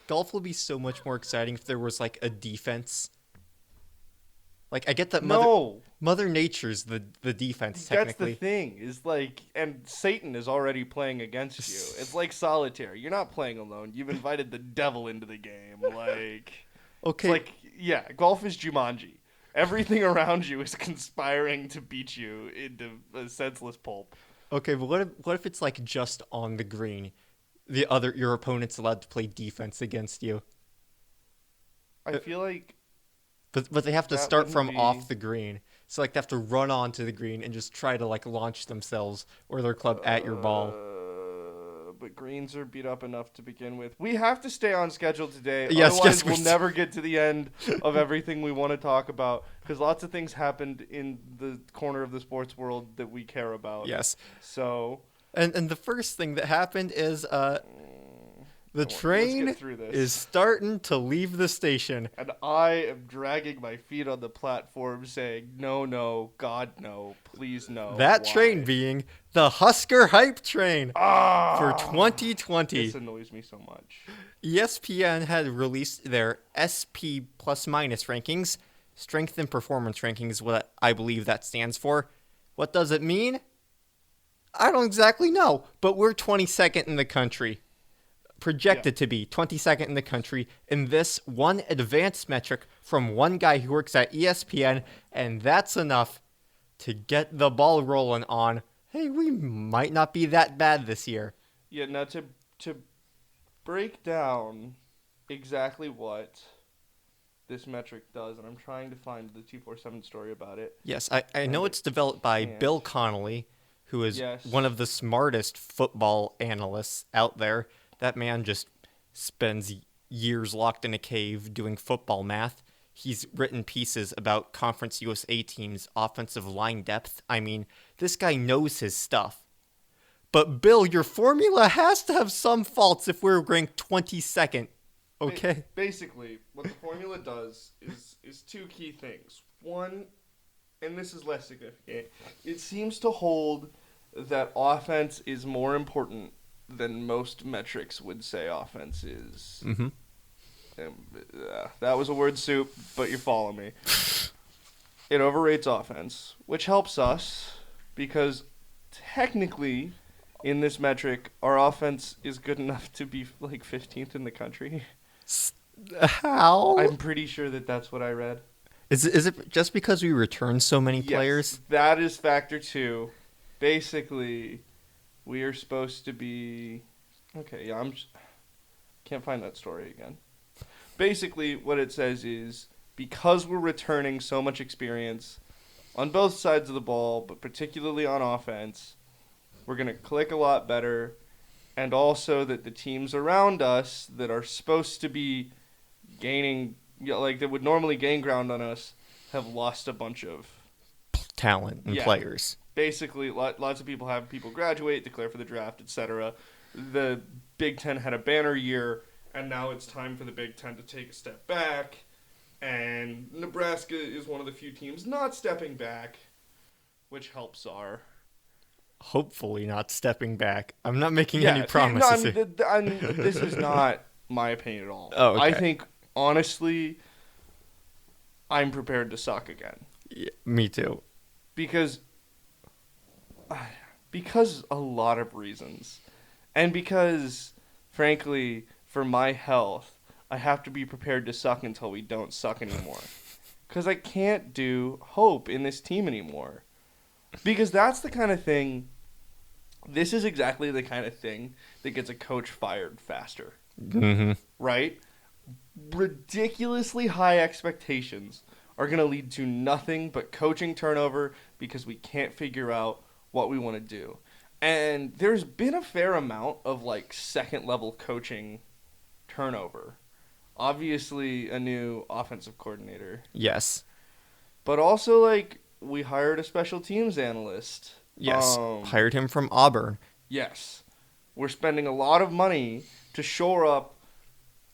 golf will be so much more exciting if there was like a defense. Like I get that No, Mother Nature's the defense that's the technically. thing. Is like, and Satan is already playing against you. It's like solitaire. You're not playing alone. You've invited the devil into the game. Like, it's Okay, like, yeah, golf is Jumanji. Everything around you is conspiring to beat you into a senseless pulp. okay, but what if it's like just on the green? Your opponent's allowed to play defense against you. I Uh, feel like But they have to that start wouldn't from be. off the green. So like they have to run onto the green and just try to like launch themselves or their club at your ball. But greens are beat up enough to begin with. We have to stay on schedule today, Yes, otherwise yes, we'll never get to the end of everything we want to talk about. Because lots of things happened in the corner of the sports world that we care about. yes. So, And the first thing that happened is the let's get train through is this. starting to leave the station. And I am dragging my feet on the platform, saying, "No, no, God, no, please, no." That train Why? being the Husker hype train for Ah, 2020. this annoys me so much. ESPN had released their SP plus minus rankings. Strength and performance rankings is what I believe that stands for. What does it mean? I don't exactly know, but we're 22nd in the country. Yeah. Projected to be 22nd in the country in this one advanced metric from one guy who works at ESPN, and that's enough to get the ball rolling on, hey, we might not be that bad this year. Yeah. Now to break down exactly what this metric does, and I'm trying to find the 247 story about it, Yes, I know and it's it developed by can't. Bill Connolly, who is one Yes. of the smartest football analysts out there. That man just spends years locked in a cave doing football math. He's written pieces about Conference USA teams' offensive line depth. I mean, this guy knows his stuff. But Bill, your formula has to have some faults if we're ranked 22nd. Okay? Basically, what the formula does is two key things. One, and this is less significant, it seems to hold that offense is more important than most metrics would say offense is. Mm-hmm. That was a word soup, but you follow me. It overrates offense, which helps us because technically, in this metric, our offense is good enough to be like 15th in the country. How? I'm pretty sure that that's what I read. Is it just because we return so many Yes, players? that is factor two. Basically, we are supposed to be. Okay, yeah, can't find that story again. Basically, what it says is because we're returning so much experience on both sides of the ball, but particularly on offense, we're going to click a lot better. And also that the teams around us that are supposed to be gaining, like that would normally gain ground on us, have lost a bunch of. Talent and Yeah, players. basically, lots of people graduate, declare for the draft, etc. The Big Ten had a banner year, and now it's time for the Big Ten to take a step back. And Nebraska is one of the few teams not stepping back, which helps our. Hopefully not stepping back. I'm not making any Yeah, no, promises here. this is not my opinion at all. Oh, I okay. think, honestly, I'm prepared to suck again. Yeah, me too. Because a lot of reasons, and because frankly for my health I have to be prepared to suck until we don't suck anymore, because I can't do hope in this team anymore, because that's the kind of thing, this is exactly the kind of thing that gets a coach fired faster, Mm-hmm. right? Ridiculously high expectations are going to lead to nothing but coaching turnover because we can't figure out what we want to do. And there's been a fair amount of like second level coaching turnover. Obviously a new offensive coordinator, Yes. but also like we hired a special teams analyst. Yes. Hired him from Auburn. Yes. We're spending a lot of money to shore up,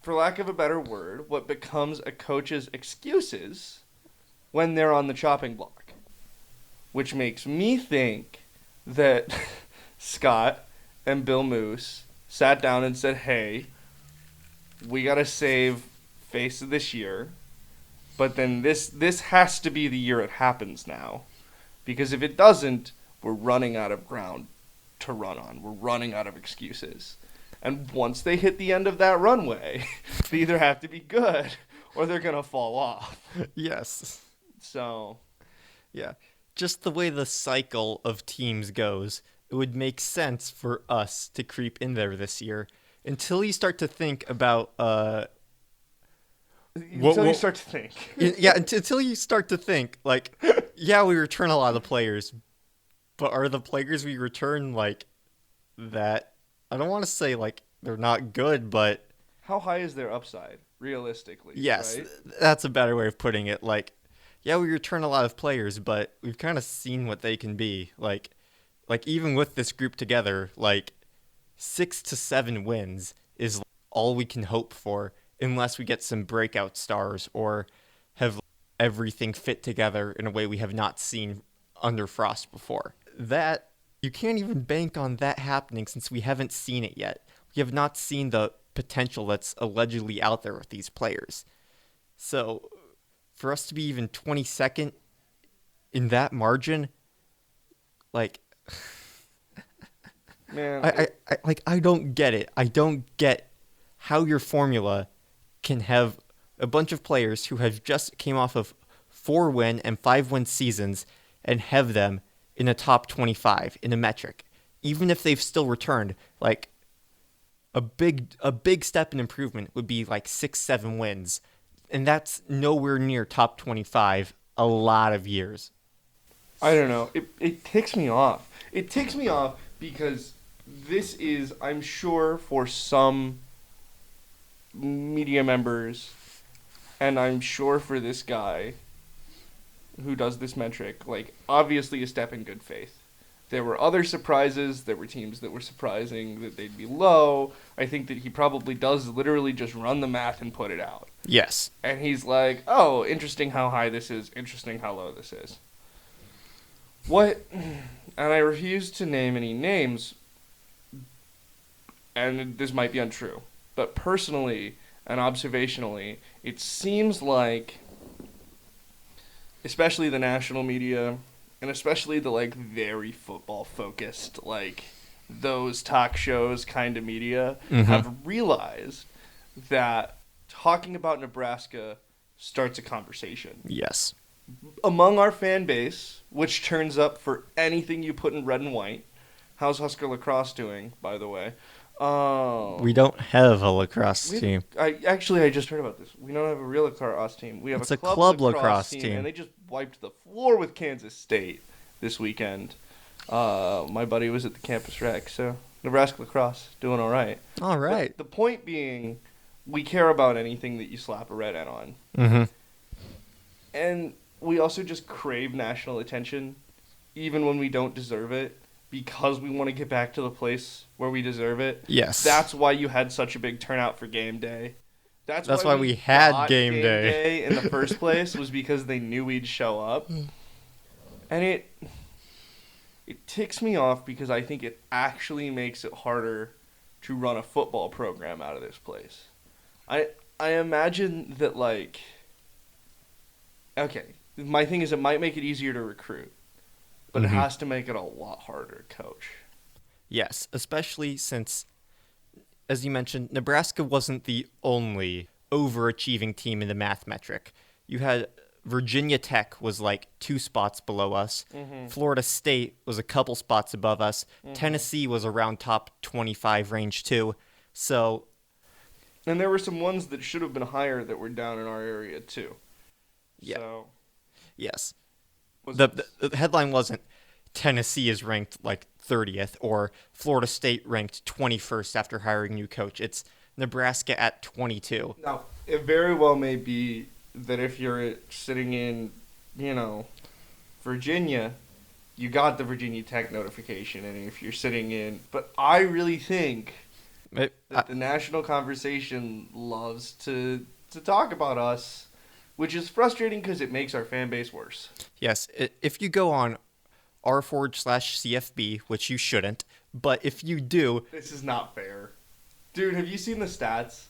for lack of a better word, what becomes a coach's excuses when they're on the chopping block. Which makes me think that Scott and Bill Moose sat down and said, hey, we got to save face of this year, but then this has to be the year it happens now. Because if it doesn't, we're running out of ground to run on. We're running out of excuses. And once they hit the end of that runway, they either have to be good or they're going to fall off. Yes. So, yeah. Just the way the cycle of teams goes, it would make sense for us to creep in there this year until you start to think about until you start to think. Yeah, until you start to think, like, yeah, we return a lot of players, but are the players we return, like, that, I don't want to say, like, they're not good, but... How high is their upside, realistically? Yes, right? That's a better way of putting it. Like, yeah, we return a lot of players, but we've kind of seen what they can be. Like even with this group together, like, 6 to 7 wins is all we can hope for, unless we get some breakout stars or have everything fit together in a way we have not seen under Frost before. That, you can't even bank on that happening since we haven't seen it yet. We have not seen the potential that's allegedly out there with these players. So, for us to be even 22nd in that margin, like... Man, I don't get it. I don't get how your formula can have a bunch of players who have just came off of 4-win and 5-win seasons and have them in a top 25 in a metric, even if they've still returned. Like, a big step in improvement would be like 6-7 wins, and that's nowhere near top 25 a lot of years. I don't know. It ticks me off. It ticks me off because this is, I'm sure, for some media members, and I'm sure for this guy who does this metric, like, obviously a step in good faith. There were other surprises. There were teams that were surprising that they'd be low. I think that he probably does literally just run the math and put it out. Yes. And he's like, oh, interesting how high this is, interesting how low this is. What, and I refuse to name any names, and this might be untrue, but personally and observationally, it seems like, especially the national media, and especially the, like, very football-focused, like, those talk shows kind of media, have realized that talking about Nebraska starts a conversation. Yes. Among our fan base, which turns up for anything you put in red and white. How's Husker lacrosse doing, by the way? We don't have a lacrosse team. I just heard about this. We don't have a real lacrosse team. We have It's a a club lacrosse team, team. and they just wiped the floor with Kansas State this weekend. My buddy was at the campus rec, so Nebraska lacrosse doing all right. All right. But the point being, we care about anything that you slap a red N on. Mm-hmm. And we also just crave national attention, even when we don't deserve it, because we want to get back to the place where we deserve it. Yes. That's why you had such a big turnout for game day. That's why we had got game day in the first place, was because they knew we'd show up. And it ticks me off because I think it actually makes it harder to run a football program out of this place. I imagine that, like, okay, my thing is it might make it easier to recruit, but it has to make it a lot harder to coach. Yes, especially since, as you mentioned, Nebraska wasn't the only overachieving team in the math metric. You had Virginia Tech was like 2 spots below us. Florida State was a couple spots above us. Tennessee was around top 25 range too. So, and there were some ones that should have been higher that were down in our area too. yeah. So, Yes. The headline wasn't Tennessee is ranked like 30th or Florida State ranked 21st after hiring a new coach. It's Nebraska at 22. Now, it very well may be that if you're sitting in, Virginia, you got the Virginia Tech notification, and if you're sitting in... But I really think that the national conversation loves to talk about us, which is frustrating because it makes our fan base worse. Yes, if you go on r/CFB, which you shouldn't, but if you do... This is not fair. Dude, have you seen the stats?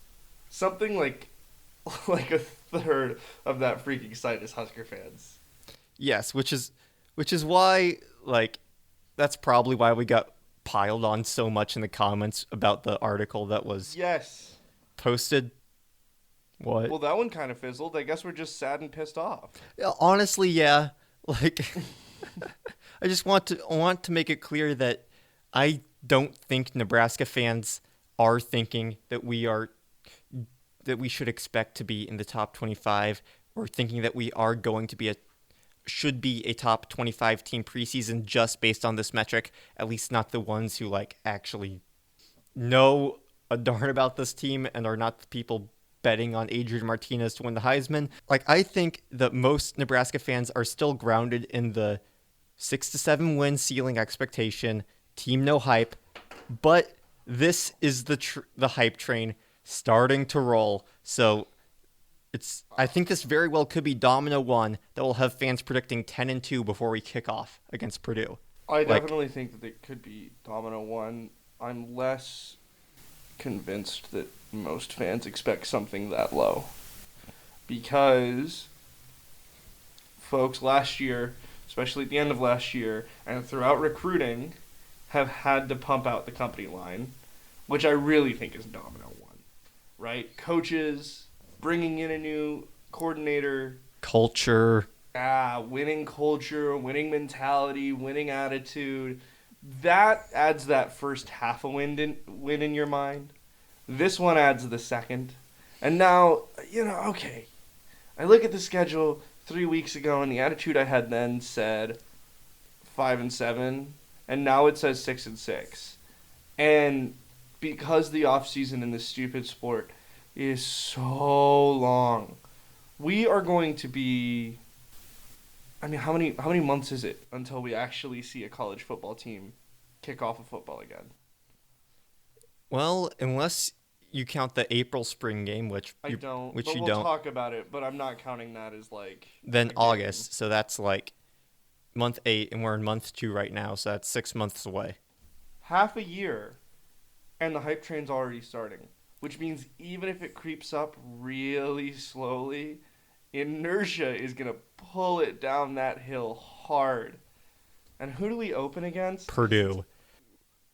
something like like a third of that freaking site is Husker fans. Yes, which is why, like, that's probably why we got piled on so much in the comments about the article that was Yes. posted. What? Well, that one kind of fizzled. I guess we're just sad and pissed off. Yeah, honestly, yeah. Like, I just want to make it clear that I don't think Nebraska fans are thinking that we should expect to be in the top 25, or thinking that we are going to be should be a top 25 team preseason just based on this metric. At least not the ones who like actually know a darn about this team and are not the people betting on Adrian Martinez to win the Heisman. Like, I think that most Nebraska fans are still grounded in the 6 to 7 win ceiling expectation, team no hype, but this is the hype train starting to roll. So I think this very well could be Domino 1 that will have fans predicting 10-2 before we kick off against Purdue. I definitely think that it could be Domino 1. I'm less convinced that most fans expect something that low. Because folks last year, especially at the end of last year, and throughout recruiting, have had to pump out the company line, which I really think is Domino 1. Right? Coaches, bringing in a new coordinator. Culture. Winning culture, winning mentality, winning attitude. That adds that first half a win in your mind. This one adds the second. And now, okay. I look at the schedule 3 weeks ago, and the attitude I had then said 5-7, and now it says 6-6. And because the off season in this stupid sport is so long, we are going to be. I mean, how many months is it until we actually see a college football team kick off of football again? Well, unless you count the April spring game, We'll don't. Talk about it, but I'm not counting that as like. Then August, so that's like month 8, and we're in month 2 right now, so that's 6 months away. Half a year, and the hype train's already starting, which means even if it creeps up really slowly, inertia is going to pull it down that hill hard. And who do we open against? Purdue,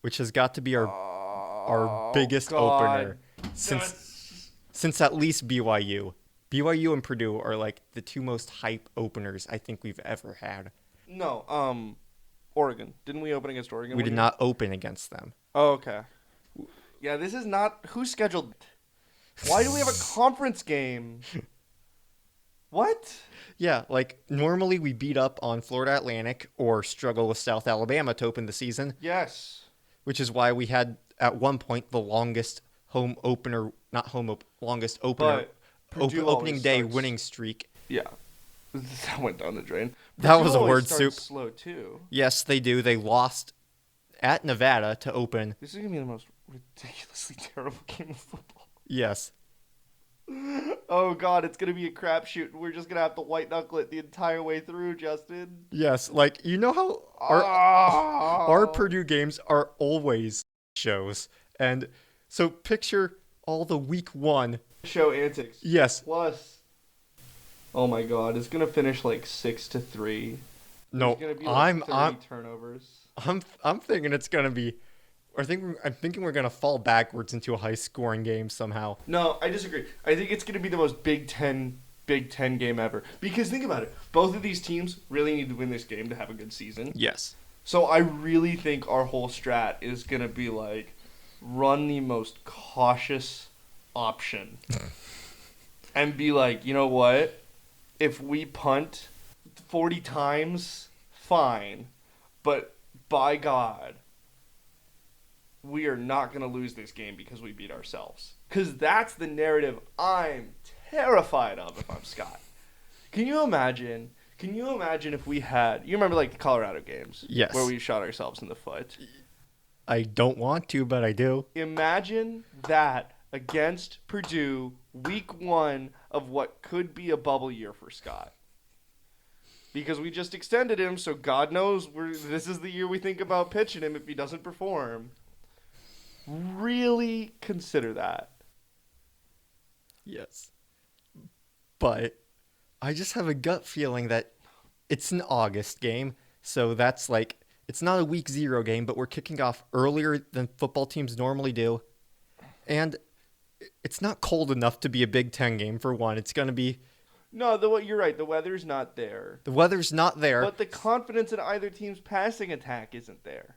which has got to be our biggest opener since at least BYU. BYU and Purdue are like the two most hype openers I think we've ever had. No, Oregon. Didn't we open against Oregon? We did not open against them. Oh, okay. Yeah, this is not... Who's scheduled... Why do we have a conference game? What? Yeah, like, normally we beat up on Florida Atlantic or struggle with South Alabama to open the season. Yes. Which is why we had, at one point, the longest opening day winning streak. Yeah. That went down the drain. That was a word soup. Slow, too. Yes, they do. They lost at Nevada to open. This is going to be the most ridiculously terrible game of football. Yes. Oh, God, it's going to be a crapshoot. We're just going to have to white knuckle it the entire way through, Justin. Yes, like, you know how our Purdue games are always shows. And so picture all the week 1 show antics. Yes. Plus, oh my God, it's going to finish like 6-3. No, There's gonna be like 30 turnovers. I'm thinking it's going to be... I'm thinking we're going to fall backwards into a high-scoring game somehow. No, I disagree. I think it's going to be the most Big Ten game ever. Because think about it. Both of these teams really need to win this game to have a good season. Yes. So I really think our whole strat is going to be like, run the most cautious option. And be like, you know what? If we punt 40 times, fine. But by God... we are not going to lose this game because we beat ourselves. Because that's the narrative I'm terrified of if I'm Scott. Can you imagine if we had... You remember, like, the Colorado games? Yes. Where we shot ourselves in the foot? I don't want to, but I do. Imagine that against Purdue, week 1 of what could be a bubble year for Scott. Because we just extended him, so God knows this is the year we think about pitching him if he doesn't perform. Really consider that. Yes. But I just have a gut feeling that it's an August game, so that's like, it's not a week 0 game, but we're kicking off earlier than football teams normally do. And it's not cold enough to be a Big Ten game, for one. It's going to be... No, you're right. The weather's not there. The weather's not there. But the confidence in either team's passing attack isn't there.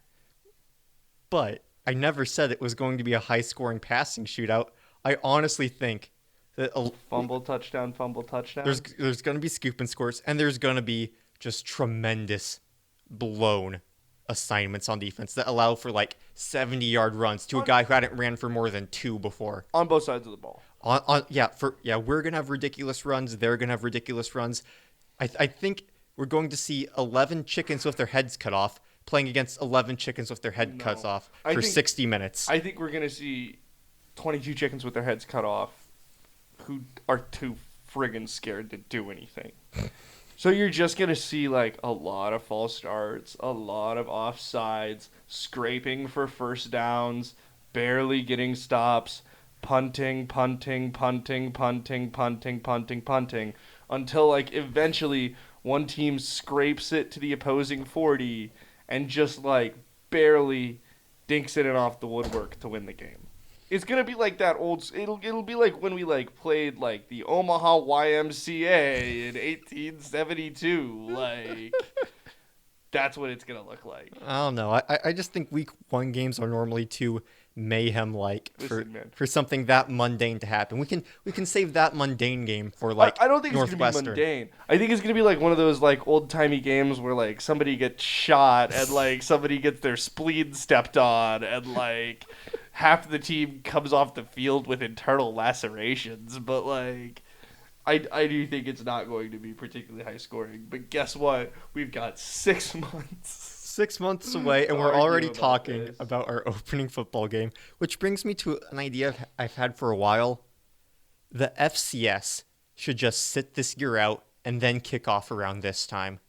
But I never said it was going to be a high-scoring passing shootout. I honestly think that... Fumble, touchdown, fumble, touchdown. There's going to be scoop and scores, and there's going to be just tremendous blown assignments on defense that allow for like 70-yard runs to a guy who hadn't ran for more than 2 before. On both sides of the ball. We're gonna have ridiculous runs. They're gonna have ridiculous runs. I think we're going to see 11 chickens with their heads cut off playing against 11 chickens with their head cut off for 60 minutes. I think we're gonna see 22 chickens with their heads cut off who are too friggin' scared to do anything. So you're just going to see like a lot of false starts, a lot of offsides, scraping for first downs, barely getting stops, punting, until like eventually one team scrapes it to the opposing 40 and just like barely dinks it in off the woodwork to win the game. It's gonna be like that old. It'll be like when we like played like the Omaha YMCA in 1872. Like that's what it's gonna look like. I don't know. I just think week 1 games are normally too mayhem like for something that mundane to happen. We can save that mundane game for like I don't think it's gonna be mundane. I think it's gonna be like one of those like old timey games where like somebody gets shot and like somebody gets their spleen stepped on and like. Half the team comes off the field with internal lacerations, but like I do think it's not going to be particularly high scoring. But guess what? We've got 6 months. 6 months away, and we're already talking about our opening football game, which brings me to an idea I've had for a while. The FCS should just sit this year out and then kick off around this time.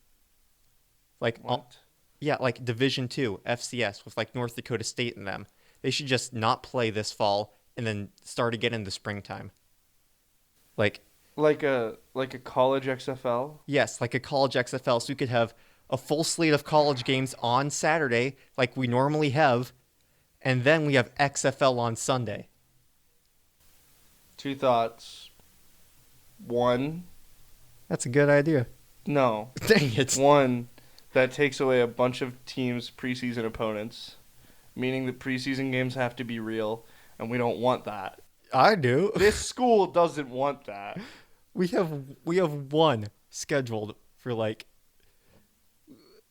Like what? Like Division II FCS with like North Dakota State in them. They should just not play this fall and then start again in the springtime. Like a college XFL? Yes, like a college XFL. So we could have a full slate of college games on Saturday like we normally have, and then we have XFL on Sunday. 2 thoughts. 1. That's a good idea. No. Dang it. 1, that takes away a bunch of teams' preseason opponents. Meaning that preseason games have to be real, and we don't want that. I do. This school doesn't want that. We have one scheduled for like...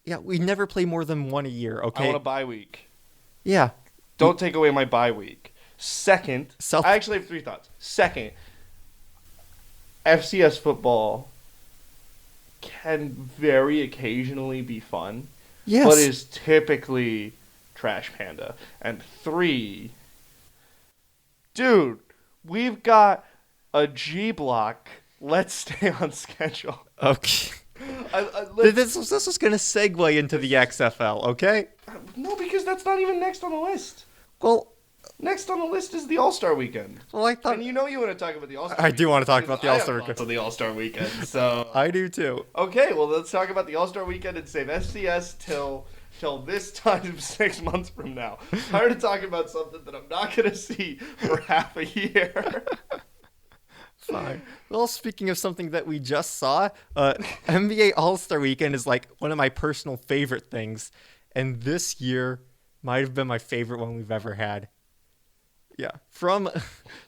Yeah, we never play more than 1 a year, okay? I want a bye week. Yeah. Don't take away my bye week. Second, I actually have 3 thoughts. Second, FCS football can very occasionally be fun. Yes. But is typically... Trash Panda. And 3, dude, we've got a G block. Let's stay on schedule. Okay. This was going to segue into the XFL, okay? No, because that's not even next on the list. Well, next on the list is the All-Star Weekend. Well, I thought... And you know you want to talk about the All-Star Weekend. I do want to talk about the All-Star Weekend. On the All-Star Weekend, so... I do too. Okay, well, let's talk about the All-Star Weekend and save FCS till this time 6 months from now. Tired of talking about something that I'm not going to see for half a year. Fine. Well, speaking of something that we just saw, NBA All-Star Weekend is like one of my personal favorite things. And this year might have been my favorite one we've ever had. Yeah. From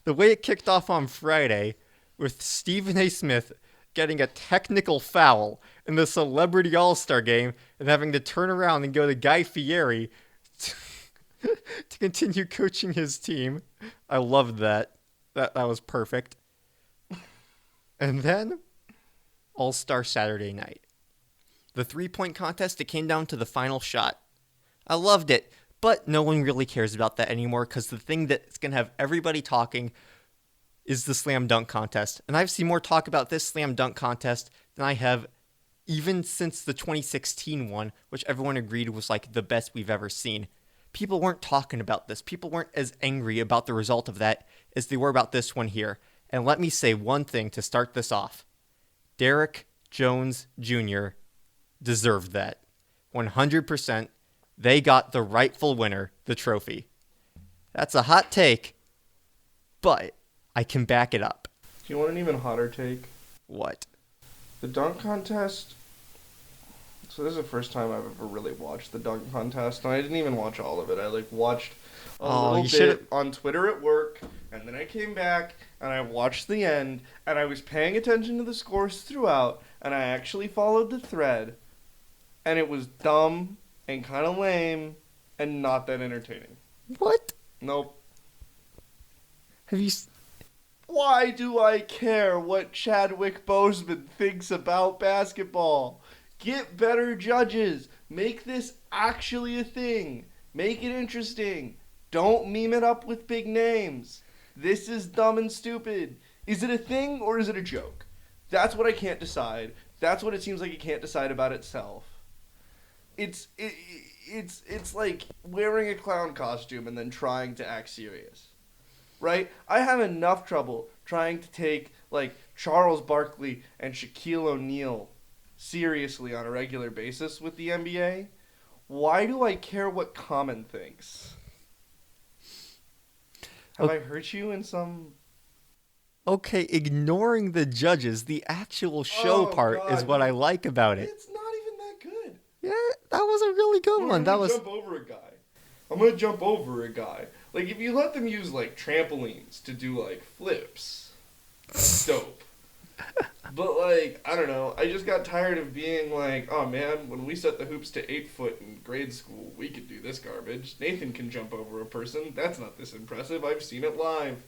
the way it kicked off on Friday with Stephen A. Smith getting a technical foul in the Celebrity All-Star Game and having to turn around and go to Guy Fieri to continue coaching his team. I loved that. That was perfect. And then All-Star Saturday night. The 3-point contest, it came down to the final shot. I loved it, but no one really cares about that anymore because the thing that's going to have everybody talking is the slam dunk contest. And I've seen more talk about this slam dunk contest than I have even since the 2016 one, which everyone agreed was like the best we've ever seen. People weren't talking about this. People weren't as angry about the result of that as they were about this one here. And let me say one thing to start this off. Derek Jones Jr. deserved that. 100%. They got the rightful winner, the trophy. That's a hot take, but I can back it up. Do you want an even hotter take? What? The dunk contest. So this is the first time I've ever really watched the dunk contest, and I didn't even watch all of it. I watched a little bit on Twitter at work, and then I came back and I watched the end, and I was paying attention to the scores throughout, and I actually followed the thread, and it was dumb and kind of lame and not that entertaining. What? Nope. Have you? Why do I care what Chadwick Boseman thinks about basketball? Get better judges. Make this actually a thing. Make it interesting. Don't meme it up with big names. This is dumb and stupid. Is it a thing or is it a joke? That's what I can't decide. That's what it seems like it can't decide about itself. It's like wearing a clown costume and then trying to act serious. Right? I have enough trouble trying to take, like, Charles Barkley and Shaquille O'Neal seriously on a regular basis with the NBA. Why do I care what Common thinks? Have I hurt you in some... Okay, ignoring the judges, the actual show part is what I like about it. It's not even that good. Yeah, that was a really good one. That was... Jump over a guy. I'm going to jump over a guy. Like, if you let them use, like, trampolines to do, like, flips, that's dope. But, like, I don't know. I just got tired of being like, oh, man, when we set the hoops to 8 foot in grade school, we could do this garbage. Nathan can jump over a person. That's not this impressive. I've seen it live.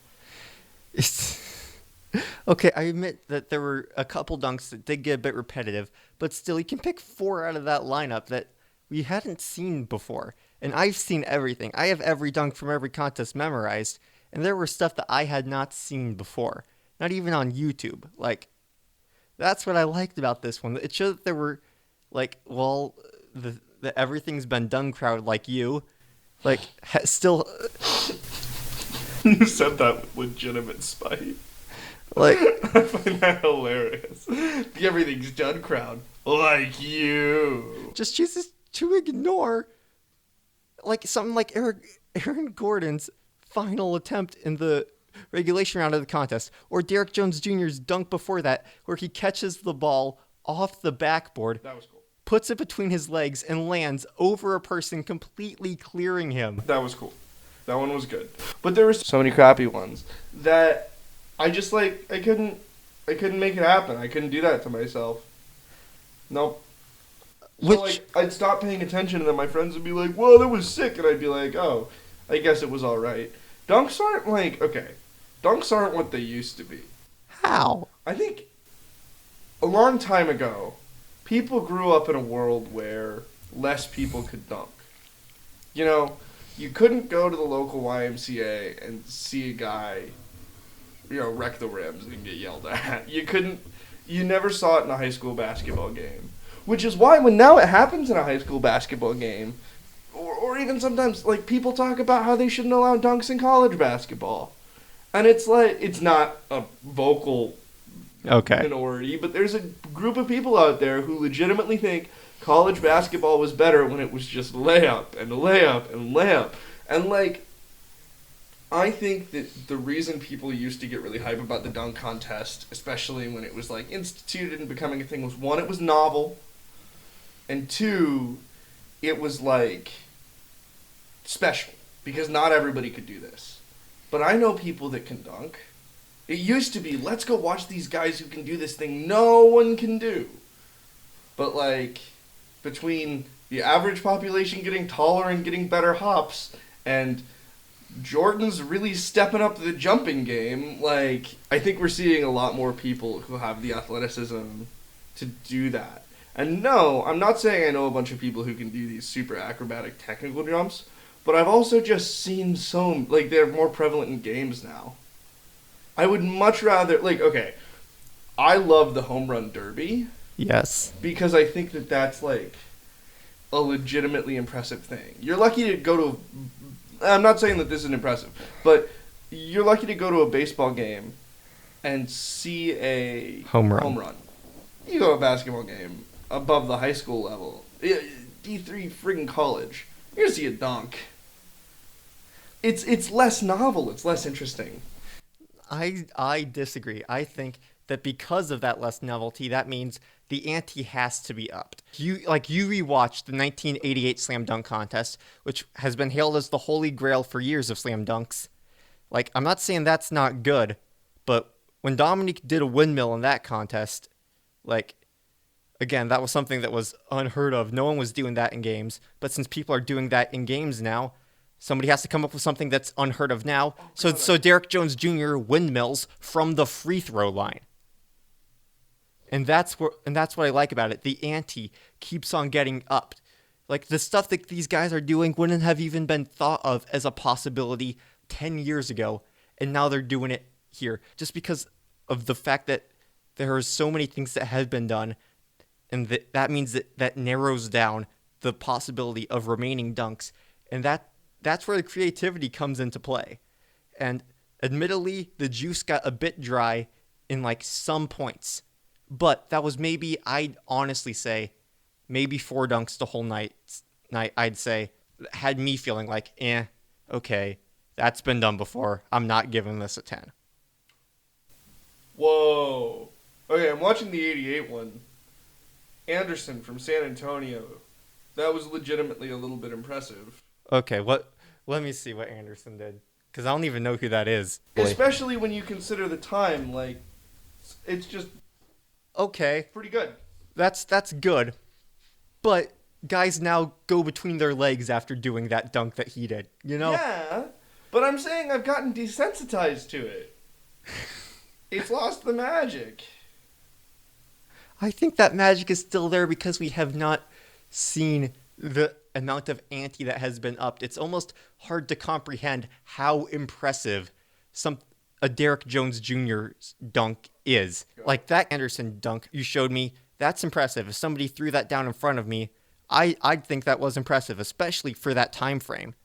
Okay, I admit that there were a couple dunks that did get a bit repetitive, but still, you can pick 4 out of that lineup that we hadn't seen before. And I've seen everything. I have every dunk from every contest memorized, and there were stuff that I had not seen before. Not even on YouTube. Like, that's what I liked about this one. It showed that there were, like, well, the everything's been done crowd like you, like, still... You said that with legitimate spite. Like, I find that hilarious. The everything's done crowd like you. Just chooses to ignore, like, something like Aaron Gordon's final attempt in the regulation round of the contest, or Derek Jones Jr.'s dunk before that, where he catches the ball off the backboard, That was cool. puts it between his legs, and lands over a person, completely clearing him. That was cool. That one was good. But there were so many crappy ones that I just, like, I couldn't make it happen. I couldn't do that to myself. Nope. So, like, I'd stop paying attention, and then my friends would be like, "Whoa, that was sick," and I'd be like, "Oh, I guess it was all right." Dunks aren't, like, okay. Dunks aren't what they used to be. How? I think a long time ago, people grew up in a world where less people could dunk. You know, you couldn't go to the local YMCA and see a guy, you know, wreck the rims and get yelled at. You never saw it in a high school basketball game. Which is why when now it happens in a high school basketball game, or even sometimes, like, people talk about how they shouldn't allow dunks in college basketball. And it's like, it's not a vocal minority, but there's a group of people out there who legitimately think college basketball was better when it was just layup and layup and layup. And, like, I think that the reason people used to get really hype about the dunk contest, especially when it was, like, instituted and becoming a thing, was, one, it was novel, and 2, it was, like, special, because not everybody could do this. But I know people that can dunk. It used to be, let's go watch these guys who can do this thing no one can do. But, like, between the average population getting taller and getting better hops, and Jordan's really stepping up the jumping game, like, I think we're seeing a lot more people who have the athleticism to do that. And no, I'm not saying I know a bunch of people who can do these super acrobatic technical jumps, but I've also just seen like, they're more prevalent in games now. I would much rather, like, okay, I love the home run derby. Yes. Because I think that that's, like, a legitimately impressive thing. You're lucky to go to, I'm not saying that this is impressive, but you're lucky to go to a baseball game and see a Home run. You go to a basketball game above the high school level, D3 friggin' college, you're gonna see a dunk. It's less novel. It's less interesting. I disagree. I think that because of that less novelty, that means the ante has to be upped. You rewatched the 1988 slam dunk contest, which has been hailed as the holy grail for years of slam dunks. Like, I'm not saying that's not good, but when Dominique did a windmill in that contest, like, again, that was something that was unheard of. No one was doing that in games, but since people are doing that in games now, somebody has to come up with something that's unheard of now. So Derek Jones Jr. windmills from the free throw line. And that's what I like about it. The ante keeps on getting upped. Like, the stuff that these guys are doing wouldn't have even been thought of as a possibility 10 years ago, and now they're doing it here just because of the fact that there are so many things that have been done, and that means that narrows down the possibility of remaining dunks, and that's where the creativity comes into play. And admittedly, the juice got a bit dry in like some points, but that was maybe, I'd honestly say, maybe 4 dunks the whole night. I'd say had me feeling like, okay, that's been done before. I'm not giving this a 10. Whoa. Okay, I'm watching the 88 one. Anderson from San Antonio. That was legitimately a little bit impressive. Okay, let me see what Anderson did, because I don't even know who that is. Especially when you consider the time, like, it's just okay, pretty good. That's good, but guys now go between their legs after doing that dunk that he did, you know? Yeah, but I'm saying I've gotten desensitized to it. It's lost the magic. I think that magic is still there because we have not seen the amount of ante that has been upped. It's almost hard to comprehend how impressive a Derek Jones Jr. dunk is. Like that Anderson dunk you showed me, that's impressive. If somebody threw that down in front of me, I'd think that was impressive, especially for that time frame.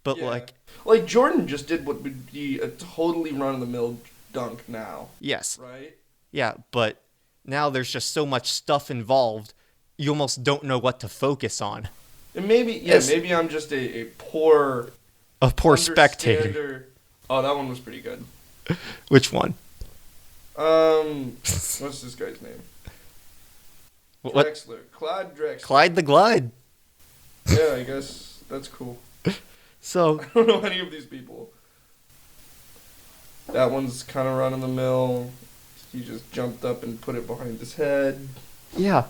But yeah. Like Jordan just did what would be a totally run-of-the-mill dunk now. Yes. Right? Yeah, but now there's just so much stuff involved, you almost don't know what to focus on. And maybe I'm just a poor spectator. Oh, that one was pretty good. Which one? What's this guy's name? What? Drexler. Clyde Drexler. Clyde the Glide. Yeah, I guess that's cool. So I don't know any of these people. That one's kind of run in the mill. He just jumped up and put it behind his head. Yeah.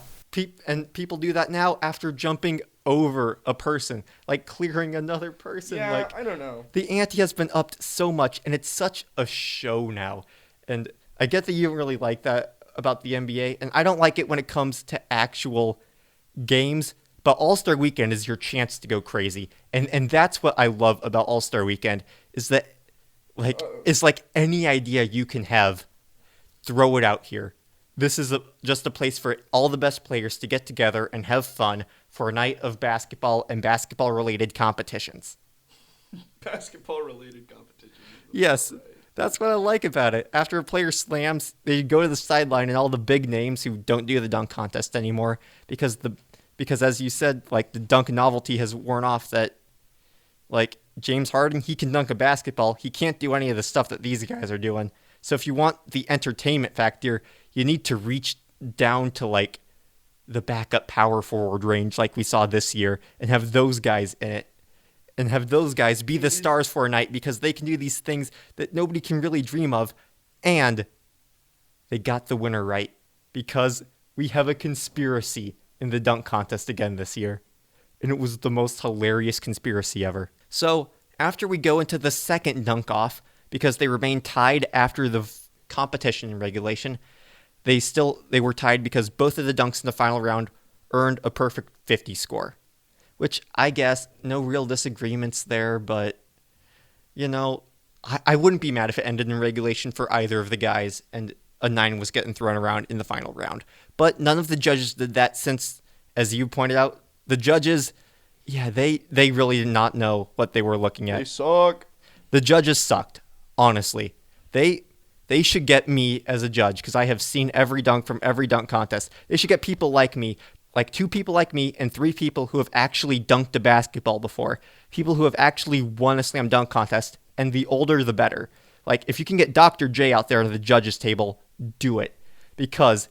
And people do that now after jumping over a person, like clearing another person. Yeah, like, I don't know. The ante has been upped so much, and it's such a show now. And I get that you don't really like that about the NBA, and I don't like it when it comes to actual games, but All-Star Weekend is your chance to go crazy. And that's what I love about All-Star Weekend, is that it's like any idea you can have, throw it out here. This is just a place for all the best players to get together and have fun for a night of basketball and basketball-related competitions. Basketball-related competitions. Yes, that's what I like about it. After a player slams, they go to the sideline and all the big names who don't do the dunk contest anymore because as you said, like the dunk novelty has worn off. That like James Harden, he can dunk a basketball. He can't do any of the stuff that these guys are doing. So if you want the entertainment factor, you need to reach down to like the backup power forward range like we saw this year and have those guys in it and have those guys be the stars for a night because they can do these things that nobody can really dream of. And they got the winner right because we have a conspiracy in the dunk contest again this year. And it was the most hilarious conspiracy ever. So after we go into the second dunk off, because they remain tied after the competition regulation, they were tied because both of the dunks in the final round earned a perfect 50 score, which I guess no real disagreements there, but you know, I wouldn't be mad if it ended in regulation for either of the guys and a 9 was getting thrown around in the final round. But none of the judges did that since, as you pointed out, the judges, they really did not know what they were looking at. They suck. The judges sucked. Honestly, they They should get me as a judge because I have seen every dunk from every dunk contest. They should get people like me, like 2 people like me and 3 people who have actually dunked a basketball before. People who have actually won a slam dunk contest, and the older the better. Like, if you can get Dr. J out there at the judges table, do it. Because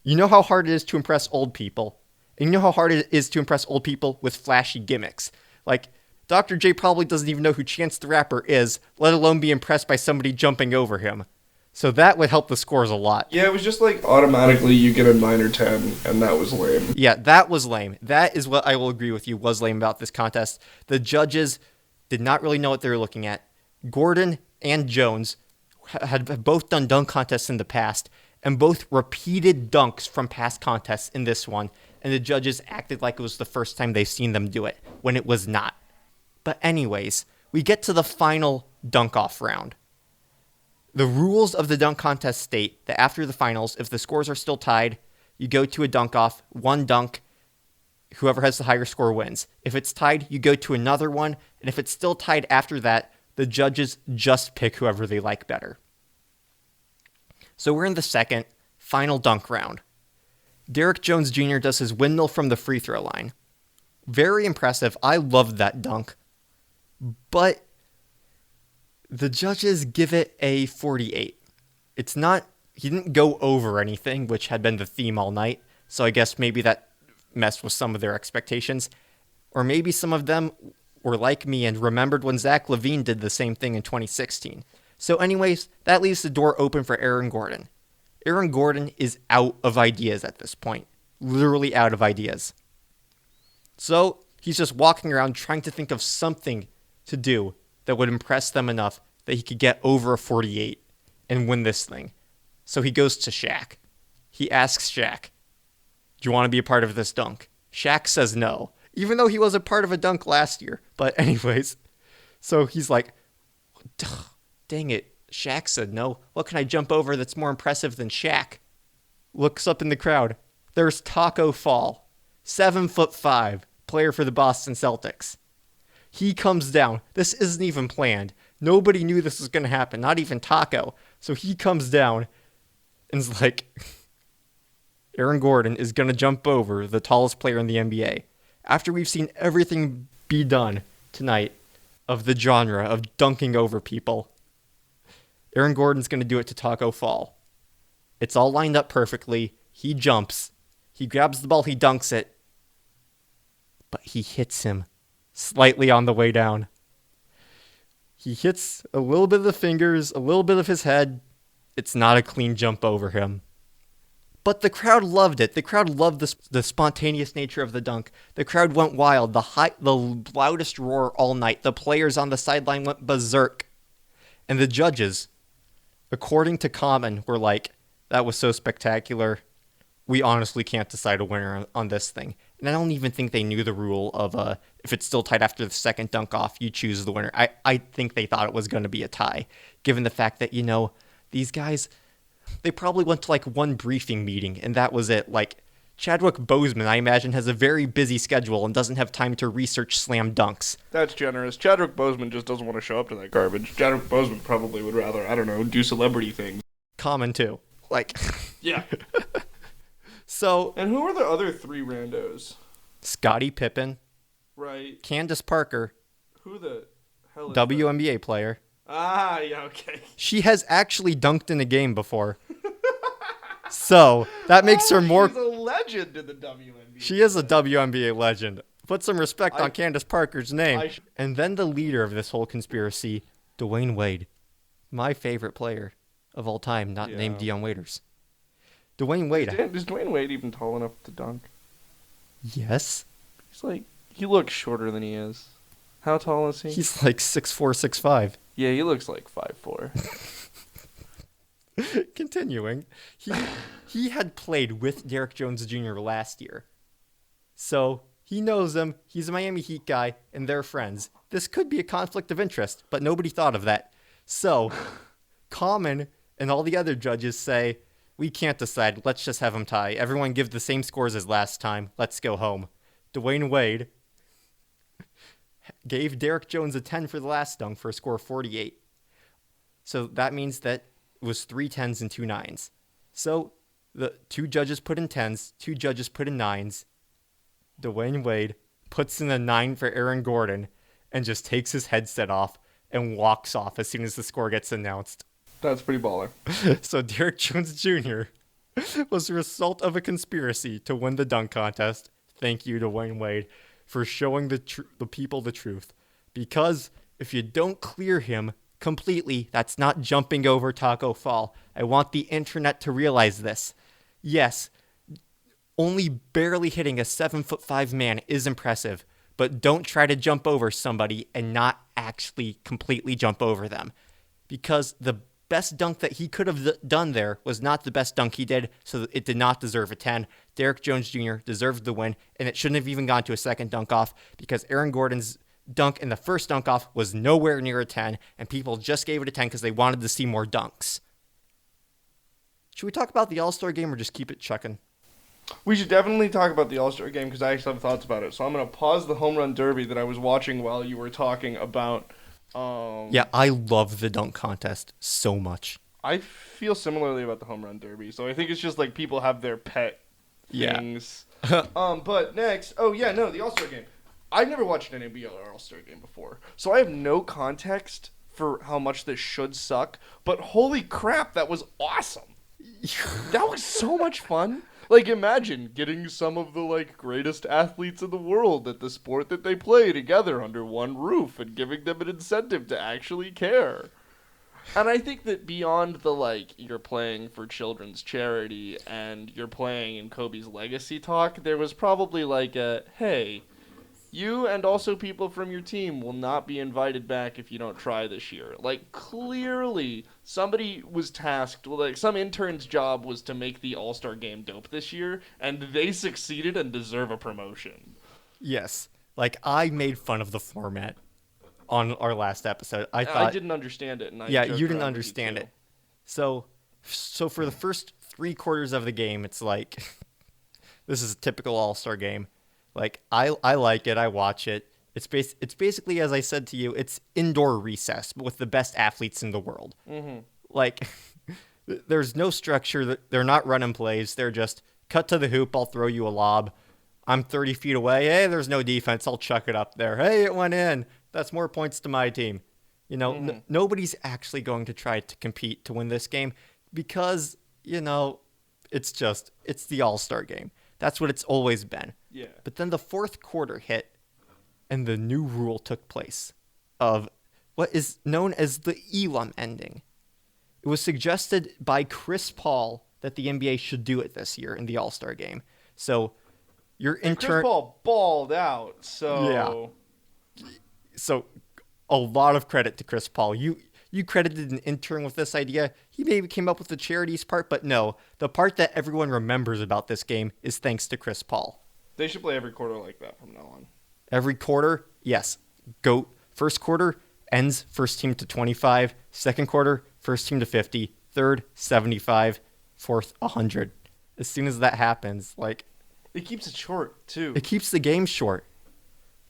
you know how hard it is to impress old people. And you know how hard it is to impress old people with flashy gimmicks. Like, Dr. J probably doesn't even know who Chance the Rapper is, let alone be impressed by somebody jumping over him. So that would help the scores a lot. Yeah, it was just like automatically you get a 9 or 10, and that was lame. Yeah, that was lame. That is what I will agree with you was lame about this contest. The judges did not really know what they were looking at. Gordon and Jones had both done dunk contests in the past, and both repeated dunks from past contests in this one, and the judges acted like it was the first time they've seen them do it, when it was not. But anyways, we get to the final dunk-off round. The rules of the dunk contest state that after the finals, if the scores are still tied, you go to a dunk-off, 1 dunk, whoever has the higher score wins. If it's tied, you go to another one, and if it's still tied after that, the judges just pick whoever they like better. So we're in the second, final dunk round. Derrick Jones Jr. does his windmill from the free throw line. Very impressive. I loved that dunk. But the judges give it a 48. It's not, he didn't go over anything, which had been the theme all night. So I guess maybe that messed with some of their expectations. Or maybe some of them were like me and remembered when Zach LaVine did the same thing in 2016. So anyways, that leaves the door open for Aaron Gordon. Aaron Gordon is out of ideas at this point. Literally out of ideas. So he's just walking around trying to think of something to do that would impress them enough that he could get over a 48 and win this thing. So he goes to Shaq. He asks Shaq, do you want to be a part of this dunk? Shaq says no, even though he was a part of a dunk last year. But anyways, so he's like, dang it, Shaq said no. What can I jump over that's more impressive than Shaq? Looks up in the crowd. There's Taco Fall, 7'5", player for the Boston Celtics. He comes down. This isn't even planned. Nobody knew this was going to happen, not even Taco. So he comes down and is like, Aaron Gordon is going to jump over the tallest player in the NBA. After we've seen everything be done tonight of the genre of dunking over people, Aaron Gordon's going to do it to Taco Fall. It's all lined up perfectly. He jumps. He grabs the ball. He dunks it. But he hits him slightly on the way down. He hits a little bit of the fingers, a little bit of his head. It's not a clean jump over him. But the crowd loved it. The crowd loved the spontaneous nature of the dunk. The crowd went wild. The loudest roar all night. The players on the sideline went berserk. And the judges, according to Common, were like, that was so spectacular. We honestly can't decide a winner on this thing. And I don't even think they knew the rule of if it's still tied after the second dunk off, you choose the winner. I think they thought it was going to be a tie, given the fact that, these guys, they probably went to like one briefing meeting, and that was it. Like, Chadwick Boseman, I imagine, has a very busy schedule and doesn't have time to research slam dunks. That's generous. Chadwick Boseman just doesn't want to show up to that garbage. Chadwick Boseman probably would rather, I don't know, do celebrity things. Common, too. Like, yeah. So, and who are the other 3 randos? Scottie Pippen. Right. Candace Parker. Who the hell is WNBA that? Player. Ah, yeah, okay. She has actually dunked in a game before. So, that makes her more... She's a legend in the WNBA. She is a WNBA legend. Put some respect on Candace Parker's name. And then the leader of this whole conspiracy, Dwayne Wade. My favorite player of all time, not named Dion Waiters. Dwayne Wade. Is Dwayne Wade even tall enough to dunk? Yes. He looks shorter than he is. How tall is he? He's like 6'4", 6'5". Yeah, he looks like 5'4". Continuing. He had played with Derrick Jones Jr. last year. So he knows him. He's a Miami Heat guy, and they're friends. This could be a conflict of interest, but nobody thought of that. So Common and all the other judges say, we can't decide. Let's just have them tie. Everyone give the same scores as last time. Let's go home. Dwayne Wade gave Derrick Jones a 10 for the last dunk for a score of 48. So that means that it was 3 10s and 2 9s. So the 2 judges put in 10s, 2 judges put in 9s. Dwayne Wade puts in a 9 for Aaron Gordon and just takes his headset off and walks off as soon as the score gets announced. That's pretty baller. So Derek Jones Jr. was the result of a conspiracy to win the dunk contest. Thank you, Dwayne Wade, for showing the people the truth. Because if you don't clear him completely, that's not jumping over Taco Fall. I want the internet to realize this. Yes, only barely hitting a 7'5" man is impressive, but don't try to jump over somebody and not actually completely jump over them. Because the best dunk that he could have done there was not the best dunk he did, so it did not deserve a 10. Derek Jones Jr. deserved the win, and it shouldn't have even gone to a second dunk off because Aaron Gordon's dunk in the first dunk off was nowhere near a 10, and people just gave it a 10 because they wanted to see more dunks. Should we talk about the All-Star game or just keep it chucking? We should definitely talk about the All-Star game because I actually have thoughts about it. So I'm going to pause the home run derby that I was watching while you were talking about. Yeah, I love the dunk contest so much. I feel similarly about the home run derby. So I think it's just like people have their pet things. Yeah. But next, the All-Star game. I've never watched an NBA or All-Star game before, so I have no context for how much this should suck. But holy crap, that was awesome! That was so much fun. Like, imagine getting some of the, greatest athletes in the world at the sport that they play together under one roof and giving them an incentive to actually care. And I think that beyond the, you're playing for children's charity and you're playing in Kobe's legacy talk, there was probably, hey, you and also people from your team will not be invited back if you don't try this year. Clearly, somebody was tasked, some intern's job was to make the All-Star game dope this year, and they succeeded and deserve a promotion. Yes. I made fun of the format on our last episode. I didn't understand it. And you didn't understand it. So for the first 3 quarters of the game, it's this is a typical All-Star game. I like it. I watch it. It's basically, as I said to you, it's indoor recess, but with the best athletes in the world. Mm-hmm. There's no structure. They're not running plays. They're just cut to the hoop. I'll throw you a lob. I'm 30 feet away. Hey, there's no defense. I'll chuck it up there. Hey, it went in. That's more points to my team. Nobody's actually going to try to compete to win this game because, it's the All-Star game. That's what it's always been. Yeah. But then the fourth quarter hit, and the new rule took place of what is known as the Elam ending. It was suggested by Chris Paul that the NBA should do it this year in the All-Star game. So your intern... Chris Paul balled out, so... Yeah. So a lot of credit to Chris Paul. You credited an intern with this idea. He maybe came up with the charities part, but no. The part that everyone remembers about this game is thanks to Chris Paul. They should play every quarter like that from now on. Every quarter? Yes. Go first quarter, ends first team to 25. Second quarter, first team to 50. Third, 75. Fourth, 100. As soon as that happens, It keeps it short, too. It keeps the game short.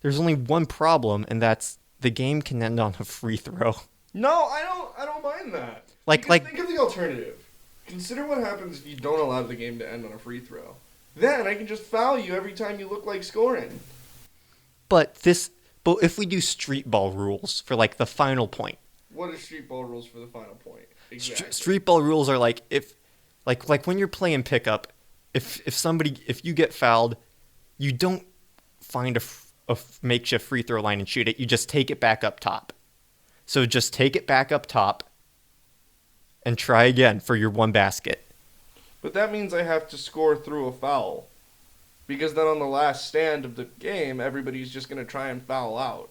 There's only one problem, and that's the game can end on a free throw. No, I don't mind that. Think of the alternative. Consider what happens if you don't allow the game to end on a free throw. Then I can just foul you every time you look like scoring. But if we do street ball rules for the final point. What are street ball rules for the final point? Exactly. Street ball rules are if when you're playing pickup, if you get fouled, you don't find a makeshift free throw line and shoot it. You just take it back up top. So just take it back up top and try again for your one basket. But that means I have to score through a foul. Because then on the last stand of the game, everybody's just going to try and foul out.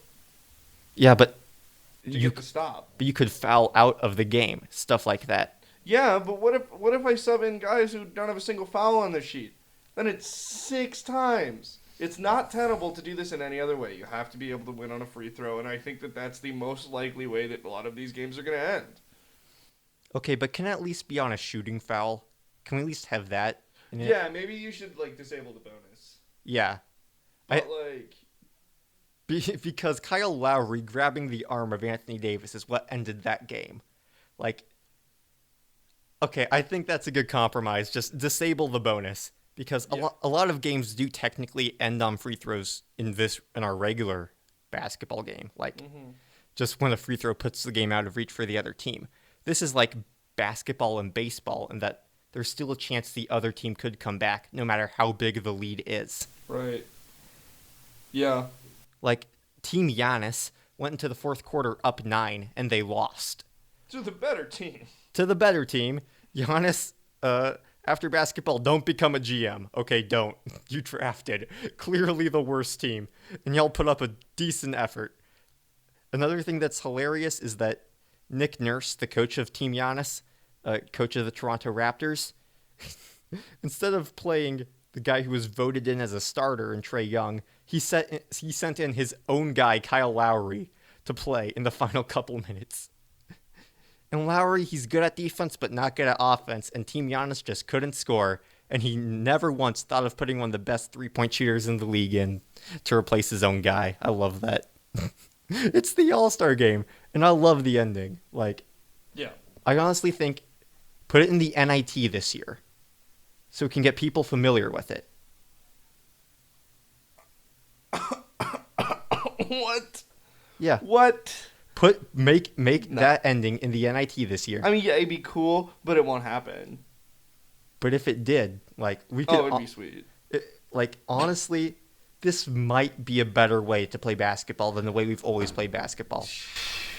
Yeah, but you get to stop. But you could foul out of the game, stuff like that. Yeah, but what if I sub in guys who don't have a single foul on their sheet? Then it's 6 times. It's not tenable to do this in any other way. You have to be able to win on a free throw, and I think that that's the most likely way that a lot of these games are going to end. Okay, but can it at least be on a shooting foul? Can we at least have that? Yeah, maybe you should disable the bonus. Yeah. But because Kyle Lowry grabbing the arm of Anthony Davis is what ended that game. Okay, I think that's a good compromise. Just disable the bonus because Yeah. a lot of games do technically end on free throws in our regular basketball game. Like just when a free throw puts the game out of reach for the other team. This is like basketball and baseball in that there's still a chance the other team could come back no matter how big the lead is. Right. Yeah. Like Team Giannis went into the fourth quarter up 9 and they lost. To the better team. To the better team, Giannis, after basketball, don't become a GM. Okay, don't. You drafted clearly the worst team, and y'all put up a decent effort. Another thing that's hilarious is that Nick Nurse, the coach of Team Giannis, coach of the Toronto Raptors, instead of playing the guy who was voted in as a starter in Trae Young, he sent in his own guy, Kyle Lowry, to play in the final couple minutes. And Lowry, he's good at defense, but not good at offense. And Team Giannis just couldn't score. And he never once thought of putting one of the best three-point shooters in the league in to replace his own guy. I love that. It's the All-Star game. And I love the ending. Like, Yeah. I honestly think put it in the NIT this year so we can get people familiar with it. What? Yeah. What? Make No. that ending in the NIT this year. I mean, yeah, it'd be cool, but it won't happen. But if it did, like, we could... Oh, it'd be sweet. Like, honestly, this might be a better way to play basketball than the way we've always played basketball.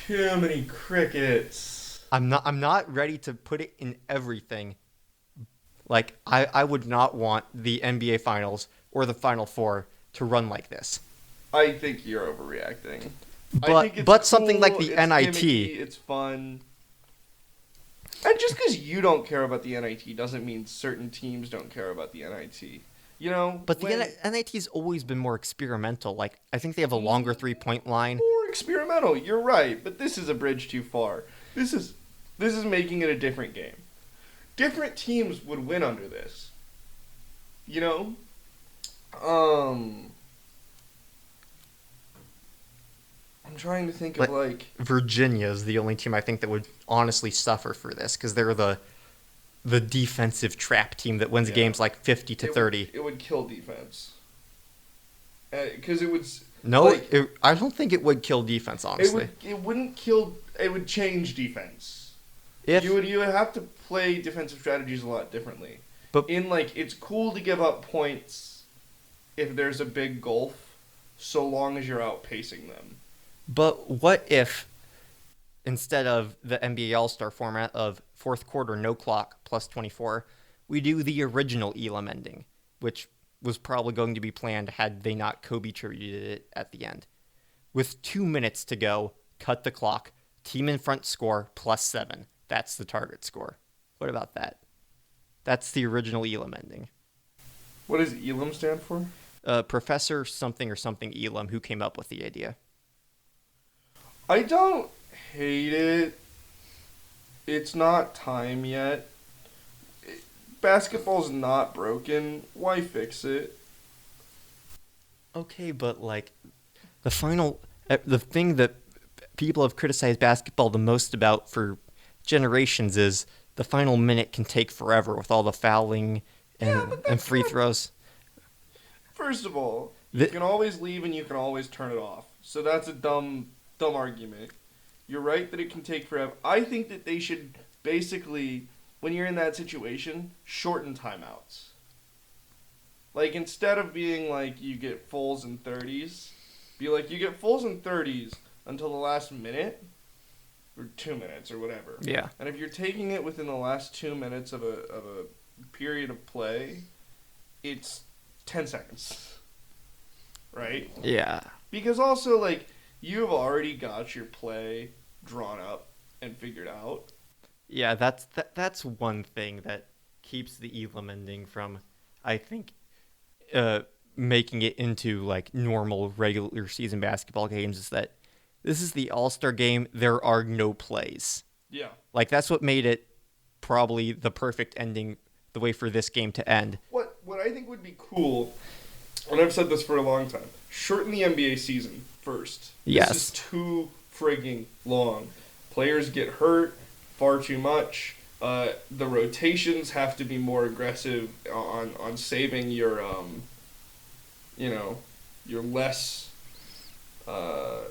Too many crickets. I'm not ready to put it in everything. Like, I would not want the NBA Finals or the Final Four to run like this. I think you're overreacting. But something like the it's NIT. gimmicky, it's fun. And just because you don't care about the NIT doesn't mean certain teams don't care about the NIT. You know? But the NIT's always been more experimental. Like, I think they have a longer three-point line. More experimental, you're right. But this is a bridge too far. This is making it a different game. Different teams would win under this. You know? I'm trying to think of, like... Virginia is the only team I think that would honestly suffer for this because they're the defensive trap team that wins games like 50 to 30. It would kill defense. Because it would... No, like, I don't think it would kill defense, honestly. It wouldn't kill... It would change defense. If You would have to play defensive strategies a lot differently. But It's cool to give up points if there's a big gulf, so long as you're outpacing them. But what if, instead of the NBA All-Star format of fourth quarter no clock plus 24, we do the original Elam ending, which was probably going to be planned had they not Kobe tributed it at the end. With 2 minutes to go, cut the clock, team in front score +7. That's the target score. What about that? That's the original Elam ending. What does Elam stand for? Professor something or something Elam, who came up with the idea. I don't hate it. It's not time yet. Basketball's not broken. Why fix it? Okay, but like the thing that people have criticized basketball the most about for generations is the final minute can take forever with all the fouling and free throws. First of all, you can always leave and you can always turn it off. So that's a dumb argument. You're right that it can take forever. I think that they should basically, when you're in that situation, shorten timeouts. Like, instead of being like you get fulls and 30s, be like you get fulls and 30s until the last minute or 2 minutes or whatever. Yeah. And if you're taking it within the last 2 minutes of a period of play, it's 10 seconds. Right? Yeah. Because also, like, you've already got your play drawn up and figured out. Yeah, that's one thing that keeps the Elam ending from, I think, making it into like normal regular season basketball games is that this is the All-Star game. There are no plays. Yeah. Like that's what made it probably the perfect ending, the way for this game to end. What I think would be cool, and I've said this for a long time, shorten the NBA season first. Yes. This is too frigging long. Players get hurt far too much. The rotations have to be more aggressive on saving your your less. I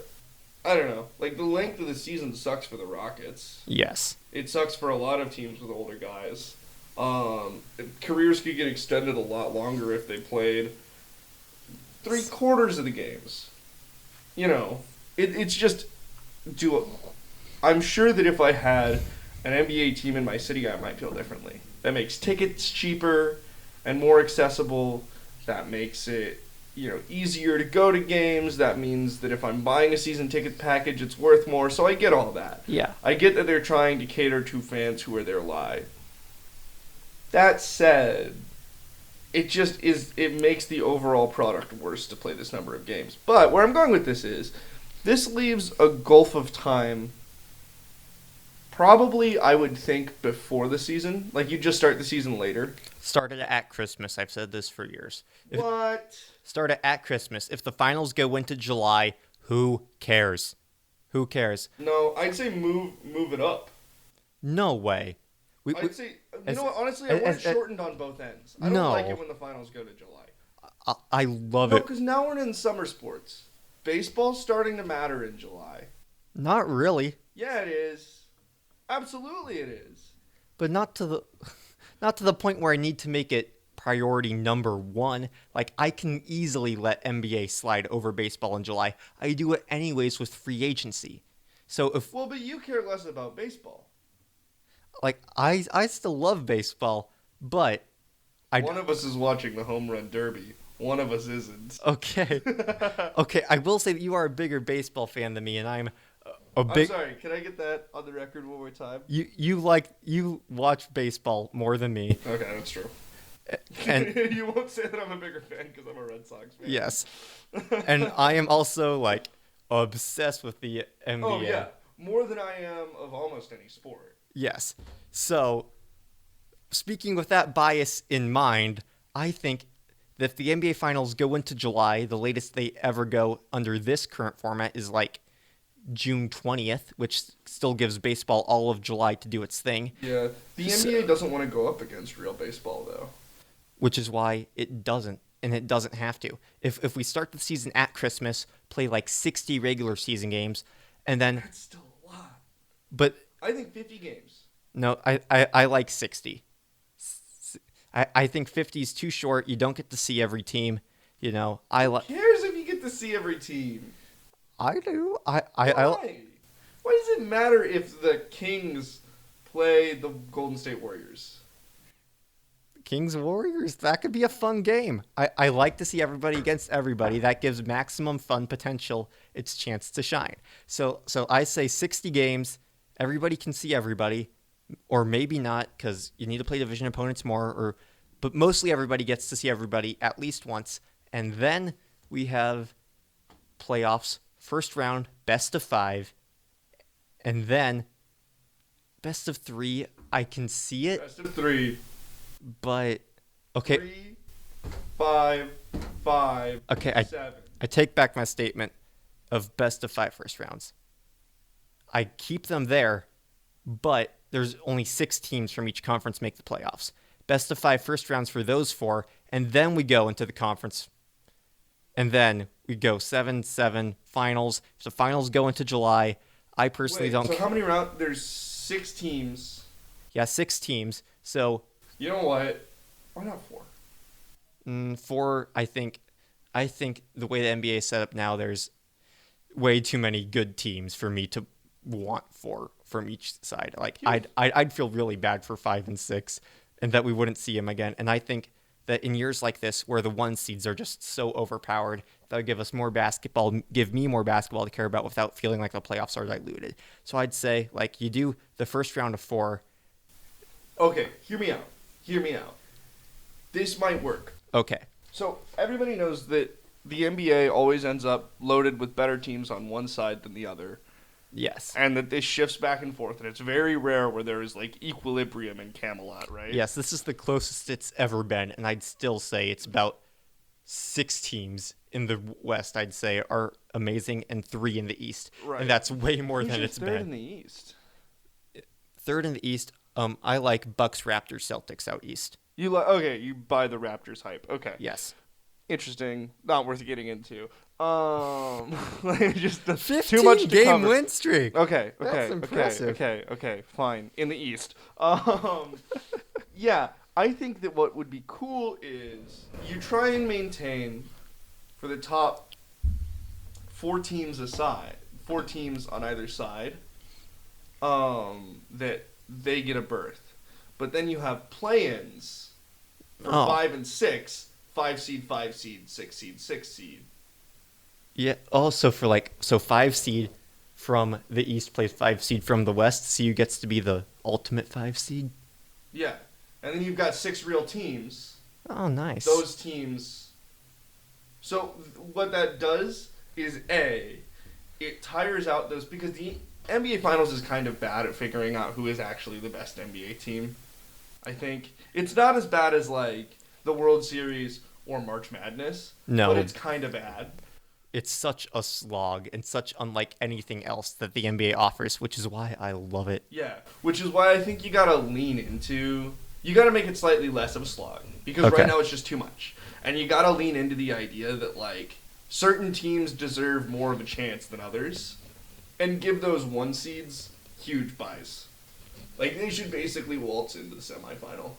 don't know. Like, the length of the season sucks for the Rockets. Yes. It sucks for a lot of teams with older guys. Careers could get extended a lot longer if they played 3/4 of the games. It's just I'm sure that if I had an NBA team in my city, I might feel differently. That makes tickets cheaper and more accessible. That makes it easier to go to games. That means that if I'm buying a season ticket package, it's worth more. So I get all that. Yeah. I get that they're trying to cater to fans who are there live. That said, it makes the overall product worse to play this number of games. But where I'm going with this leaves a gulf of time. Probably, I would think, before the season. Like, you just start the season later. Started at Christmas. I've said this for years. What? Start it at Christmas. If the finals go into July, who cares? Who cares? No, I'd say move it up. No way. I'd say, know what, honestly, I want it shortened on both ends. I don't like it when the finals go to July. I love No, it. because now we're in summer sports. Baseball's starting to matter in July. Not really. Yeah, it is. Absolutely it is. But not to the point where I need to make it priority number one. Like, I can easily let NBA slide over baseball in July. I do it anyways with free agency. So if but you care less about baseball. Like, I still love baseball, but one of us is watching the home run derby. One of us isn't. Okay. Okay, I will say that you are a bigger baseball fan than me, and I'm I'm sorry, can I get that on the record one more time? You watch baseball more than me. Okay, that's true. And you won't say that I'm a bigger fan because I'm a Red Sox fan. Yes. And I am also, like, obsessed with the NBA. Oh, yeah. More than I am of almost any sport. Yes. So, speaking with that bias in mind, I think that if the NBA Finals go into July, the latest they ever go under this current format is, like, June 20th, which still gives baseball all of July to do its thing. Yeah, the NBA doesn't want to go up against real baseball, though. Which is why it doesn't, and it doesn't have to. If we start the season at Christmas, play like 60 regular season games, and then... That's still a lot. But... I think 50 games. No, I like 60. I think 50 is too short. You don't get to see every team. Who cares if you get to see every team? I do. Why? Why does it matter if the Kings play the Golden State Warriors? Kings Warriors, that could be a fun game. I like to see everybody against everybody. That gives maximum fun potential its chance to shine. So I say 60 games, everybody can see everybody, or maybe not because you need to play division opponents more, but mostly everybody gets to see everybody at least once. And then we have playoffs, first round, best of 5, and then best of 3. I can see it. Best of 3. But okay. 3, 5, 5. Okay, 7. I take back my statement of best of 5 first rounds. I keep them there, but there's only 6 teams from each conference make the playoffs. Best of 5 first rounds for those 4, and then we go into the conference. And then we go 7-7 finals. If the finals go into July, I personally don't. So how many rounds? There's 6 teams. Yeah, 6 teams. So. You know what? Why not 4? 4. I think the way the NBA is set up now, there's way too many good teams for me to want 4 from each side. Like, I'd feel really bad for 5 and 6, and that we wouldn't see them again. And I think that in years like this, where the 1 seeds are just so overpowered, that would give us more basketball, give me more basketball to care about without feeling like the playoffs are diluted. So I'd say, like, you do the first round of 4. Okay, hear me out. This might work. Okay. So everybody knows that the NBA always ends up loaded with better teams on one side than the other. Yes. And that this shifts back and forth, and it's very rare where there is, like, equilibrium in Camelot, right? Yes, this is the closest it's ever been, and I'd still say it's about 6 teams in the West, I'd say, are amazing, and 3 in the East. Right. And that's way more than it's been. Third in the East? Third in the East, I like Bucks, Raptors, Celtics out east. Okay, you buy the Raptors hype. Okay. Yes. Interesting. Not worth getting into. Just too 15 much to game cover. win streak. Okay. That's impressive. Okay. Fine. In the East. Yeah. I think that what would be cool is you try and maintain for the top 4 teams on either side, that they get a berth. But then you have play-ins for 5 and 6, 5 seed, 5 seed, 6 seed, 6 seed. Yeah. Also for 5 seed from the east plays 5 seed from the west. CU gets to be the ultimate 5 seed. Yeah. And then you've got 6 real teams. Oh, nice. Those teams. So what that does is it tires out those, because the NBA Finals is kind of bad at figuring out who is actually the best NBA team. I think it's not as bad as like the World Series or March Madness. No, but it's kind of bad. It's such a slog and such unlike anything else that the NBA offers, which is why I love it. Yeah, which is why I think you gotta lean into. You gotta make it slightly less of a slog, because right now it's just too much, and you gotta lean into the idea that like certain teams deserve more of a chance than others, and give those 1 seeds huge buys. Like, they should basically waltz into the semifinal.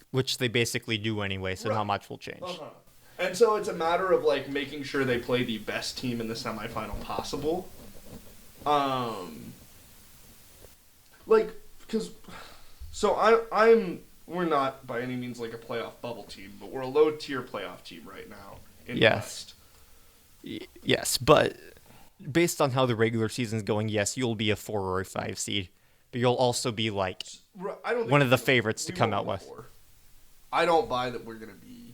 Which they basically do anyway, so not much will change. And so it's a matter of, like, making sure they play the best team in the semifinal possible. We're not by any means like a playoff bubble team, but we're a low-tier playoff team right now in the West. Yes, but based on how the regular season's going, yes, you'll be a 4 or a 5 seed. But you'll also be, like, one of the favorites to come out with. I don't buy that we're going to be...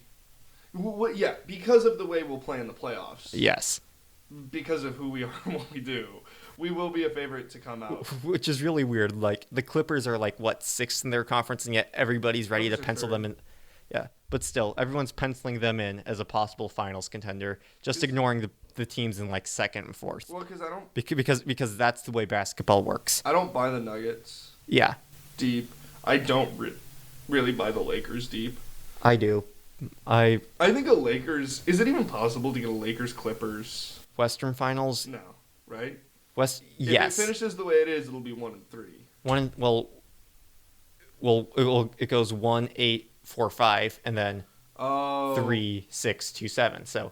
Yeah, because of the way we'll play in the playoffs. Yes. Because of who we are and what we do. We will be a favorite to come out. Which is really weird. Like, the Clippers are, 6th in their conference, and yet everybody's ready to pencil them in. Yeah, but still, everyone's penciling them in as a possible finals contender, just ignoring the teams in 2nd and 4th. Well, because I don't... Because that's the way basketball works. I don't buy the Nuggets. Yeah. Deep. I don't really buy the Lakers deep. I do. I think a Lakers... Is it even possible to get a Lakers-Clippers... Western Finals? No, right? Yes. If it finishes the way it is, it'll be 1 and 3. It goes 1, 8, 4, 5, and then 3, 6, 2, 7. So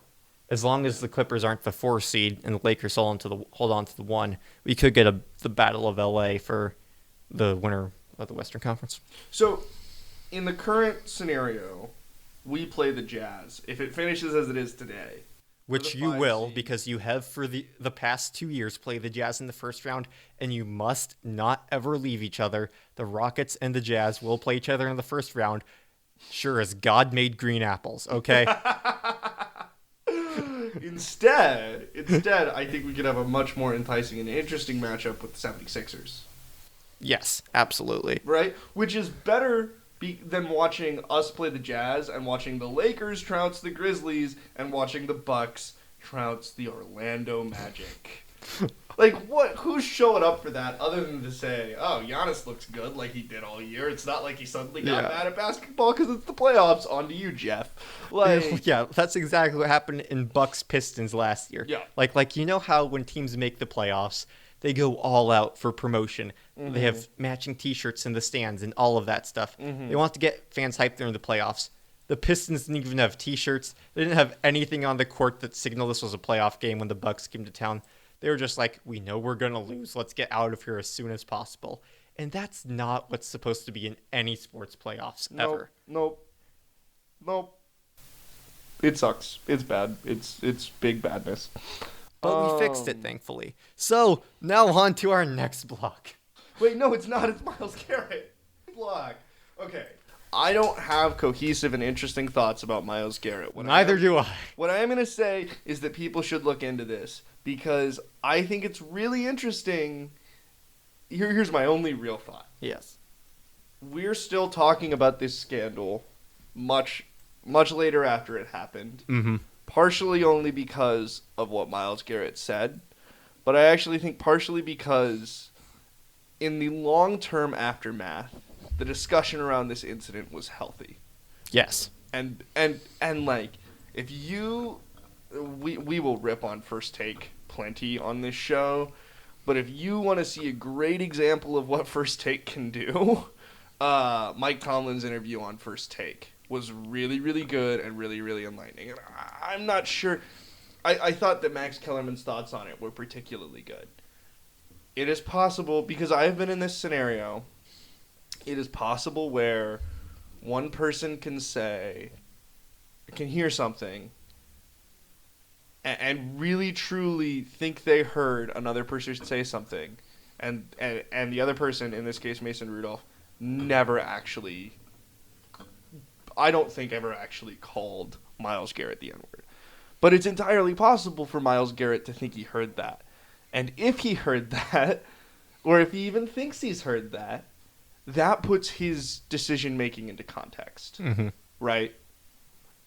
as long as the Clippers aren't the 4 seed and the Lakers hold on to the 1, we could get the Battle of LA for the winner of the Western Conference. So in the current scenario, we play the Jazz. If it finishes as it is today, which you will, because you have for the past 2 years played the Jazz in the first round, and you must not ever leave each other. The Rockets and the Jazz will play each other in the first round. Sure as God made green apples, okay? Instead, I think we could have a much more enticing and interesting matchup with the 76ers. Yes, absolutely. Right? Which is better than watching us play the Jazz and watching the Lakers trounce the Grizzlies and watching the Bucks trounce the Orlando Magic. What? Who's showing up for that other than to say, oh, Giannis looks good like he did all year. It's not like he suddenly got bad at basketball because it's the playoffs. On to you, Jeff. Yeah, that's exactly what happened in Bucks Pistons last year. Yeah. You know how when teams make the playoffs, they go all out for promotion. Mm-hmm. They have matching T-shirts in the stands and all of that stuff. Mm-hmm. They want to get fans hyped during the playoffs. The Pistons didn't even have T-shirts. They didn't have anything on the court that signaled this was a playoff game when the Bucks came to town. They were just like, we know we're going to lose. Let's get out of here as soon as possible. And that's not what's supposed to be in any sports playoffs ever. Nope. It sucks. It's bad. It's big badness. But we fixed it, thankfully. So, now on to our next block. Wait, no, it's not. It's Miles Garrett. Block. Okay. I don't have cohesive and interesting thoughts about Miles Garrett. Neither do I. What I am going to say is that people should look into this because I think it's really interesting. Here's my only real thought. Yes. We're still talking about this scandal much later after it happened. Mm-hmm. Partially only because of what Miles Garrett said, but I actually think partially because in the long-term aftermath, the discussion around this incident was healthy. Yes. And like, if you, we will rip on First Take plenty on this show, but if you want to see a great example of what First Take can do, Mike Tomlin's interview on First Take was really, really good and really, really enlightening. And I'm not sure. I thought that Max Kellerman's thoughts on it were particularly good. It is possible, because I have been in this scenario, it is possible where one person can hear something and really truly think they heard another person say something, and the other person, in this case Mason Rudolph, never actually, I don't think ever actually called Miles Garrett the N-word. But it's entirely possible for Miles Garrett to think he heard that. And if he heard that, or if he even thinks he's heard that, that puts his decision-making into context, right?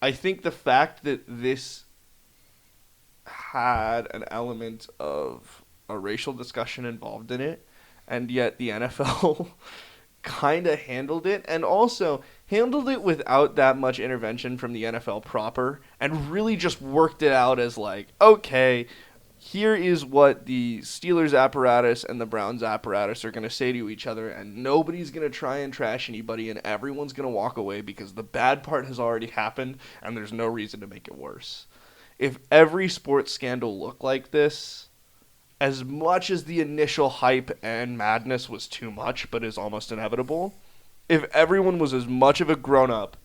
I think the fact that this had an element of a racial discussion involved in it, and yet the NFL kind of handled it, and also handled it without that much intervention from the NFL proper, and really just worked it out as like, okay, here is what the Steelers apparatus and the Browns apparatus are going to say to each other, and nobody's going to try and trash anybody, and everyone's going to walk away because the bad part has already happened, and there's no reason to make it worse. If every sports scandal looked like this, as much as the initial hype and madness was too much, but is almost inevitable, if everyone was as much of a grown-up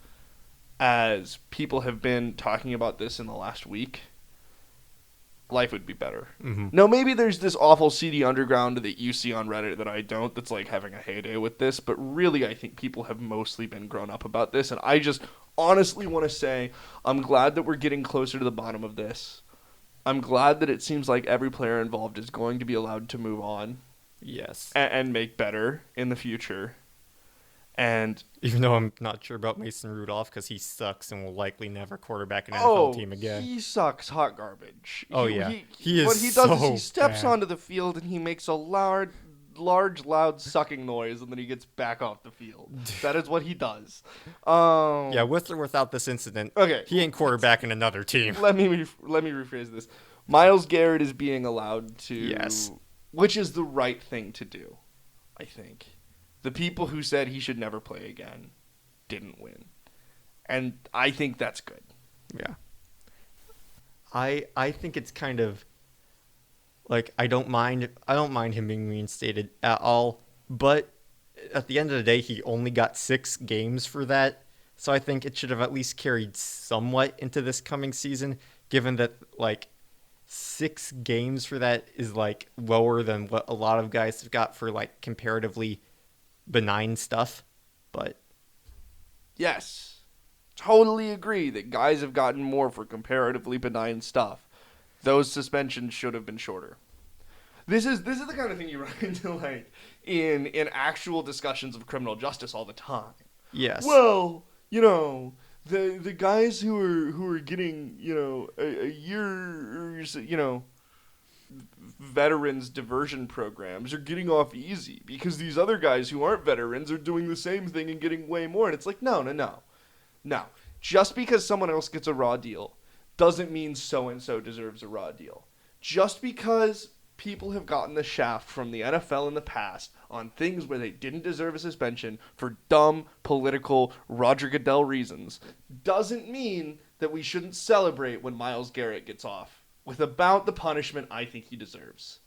as people have been talking about this in the last week, life would be better. Now, maybe there's this awful seedy underground that you see on Reddit that I don't, that's like having a heyday with this, but really I think people have mostly been grown up about this, and I just honestly want to say I'm glad that we're getting closer to the bottom of this. I'm glad that it seems like every player involved is going to be allowed to move on. Yes. And make better in the future. And even though I'm not sure about Mason Rudolph because he sucks and will likely never quarterback an NFL team again. He sucks hot garbage. He is. What he does is he steps bad. onto the field and he makes a large, loud sucking noise, and then he gets back off the field. That is what he does. Yeah, with or without this incident, okay, he ain't quarterbacking another team. Let me rephrase this. Miles Garrett is being allowed to, yes, which is the right thing to do, I think. The people who said he should never play again didn't win. And I think that's good. Yeah. I think it's kind of like I don't mind him being reinstated at all, but at the end of the day he only got 6 games for that. So I think it should have at least carried somewhat into this coming season, given that like 6 games for that is like lower than what a lot of guys have got for like comparatively benign stuff. But yes, totally agree that guys have gotten more for comparatively benign stuff. Those suspensions should have been shorter. This is the kind of thing you run into like in actual discussions of criminal justice all the time. Yes. Well, you know, the guys who are getting, you know, a year, you know, veterans diversion programs are getting off easy because these other guys who aren't veterans are doing the same thing and getting way more. And it's like, no. Just because someone else gets a raw deal doesn't mean so-and-so deserves a raw deal. Just because people have gotten the shaft from the NFL in the past on things where they didn't deserve a suspension for dumb, political, Roger Goodell reasons doesn't mean that we shouldn't celebrate when Miles Garrett gets off with about the punishment I think he deserves.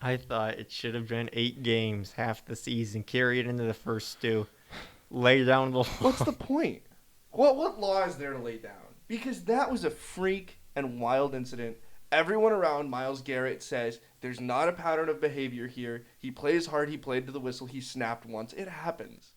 I thought it should have been 8 games, half the season, carry it into the first 2, lay down the law. What's the point? What law is there to lay down? Because that was a freak and wild incident. Everyone around Miles Garrett says there's not a pattern of behavior here. He plays hard. He played to the whistle. He snapped once. It happens.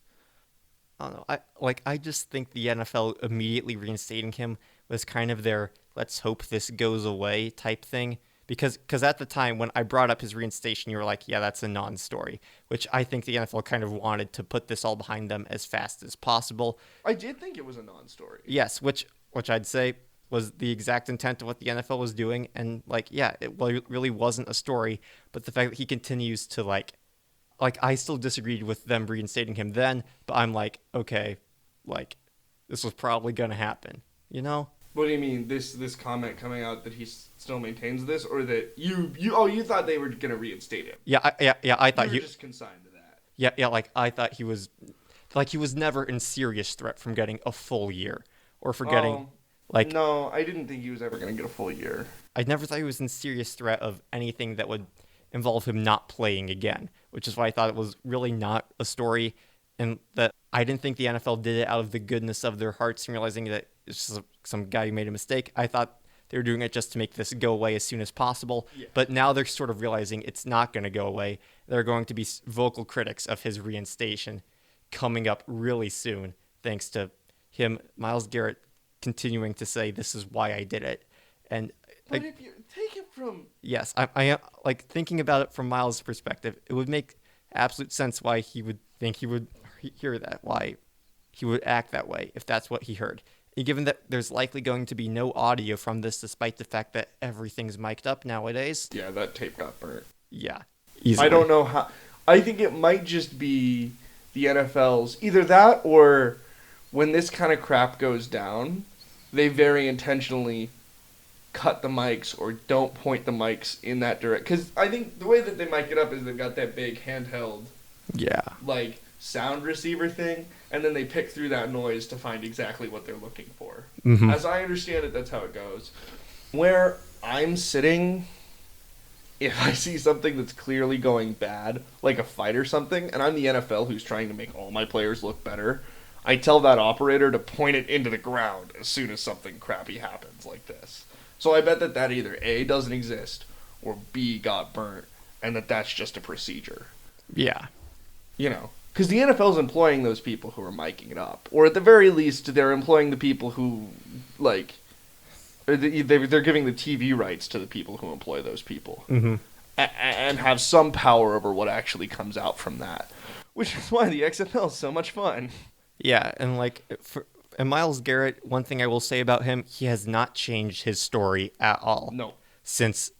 I don't know. I just think the NFL immediately reinstating him was kind of their let's hope this goes away type thing. Because at the time when I brought up his reinstatement, you were like, yeah, that's a non-story, which I think the NFL kind of wanted to put this all behind them as fast as possible. I did think it was a non-story. Yes, which I'd say was the exact intent of what the NFL was doing. And, like, yeah, it really wasn't a story. But the fact that he continues to, like, like I still disagreed with them reinstating him then, but I'm like, okay, like this was probably gonna happen, you know? What do you mean? This comment coming out that he still maintains this, or that you thought they were gonna reinstate him? I thought you were just consigned to that. Yeah, like I thought he was never in serious threat from getting a full year or for getting like no, I didn't think he was ever gonna get a full year. I never thought he was in serious threat of anything that would involve him not playing again, which is why I thought it was really not a story, and that I didn't think the NFL did it out of the goodness of their hearts and realizing that it's just some guy who made a mistake. I thought they were doing it just to make this go away as soon as possible, but now they're sort of realizing it's not going to go away. They're going to be vocal critics of his reinstation coming up really soon, thanks to him, Miles Garrett, continuing to say, this is why I did it. And but if you take it from... Yes, I am, like, thinking about it from Miles' perspective, it would make absolute sense why he would think he would hear that, why he would act that way if that's what he heard. And given that there's likely going to be no audio from this, despite the fact that everything's mic'd up nowadays. Yeah, that tape got burnt. Yeah, easily. I don't know how... I think it might just be the NFL's... Either that or when this kind of crap goes down, they very intentionally cut the mics or don't point the mics in that direction. Because I think the way that they mic it up is they've got that big handheld, like, sound receiver thing, and then they pick through that noise to find exactly what they're looking for. Mm-hmm. As I understand it, that's how it goes. Where I'm sitting, if I see something that's clearly going bad, like a fight or something, and I'm the NFL who's trying to make all my players look better, I tell that operator to point it into the ground as soon as something crappy happens like this. So I bet that either A, doesn't exist, or B, got burnt, and that's just a procedure. Yeah. You know, because the NFL's employing those people who are miking it up. Or at the very least, they're employing the people who, like, they're giving the TV rights to the people who employ those people. Mm-hmm. And have some power over what actually comes out from that. Which is why the XFL is so much fun. Yeah, and like and Miles Garrett, one thing I will say about him, he has not changed his story at all. No. Since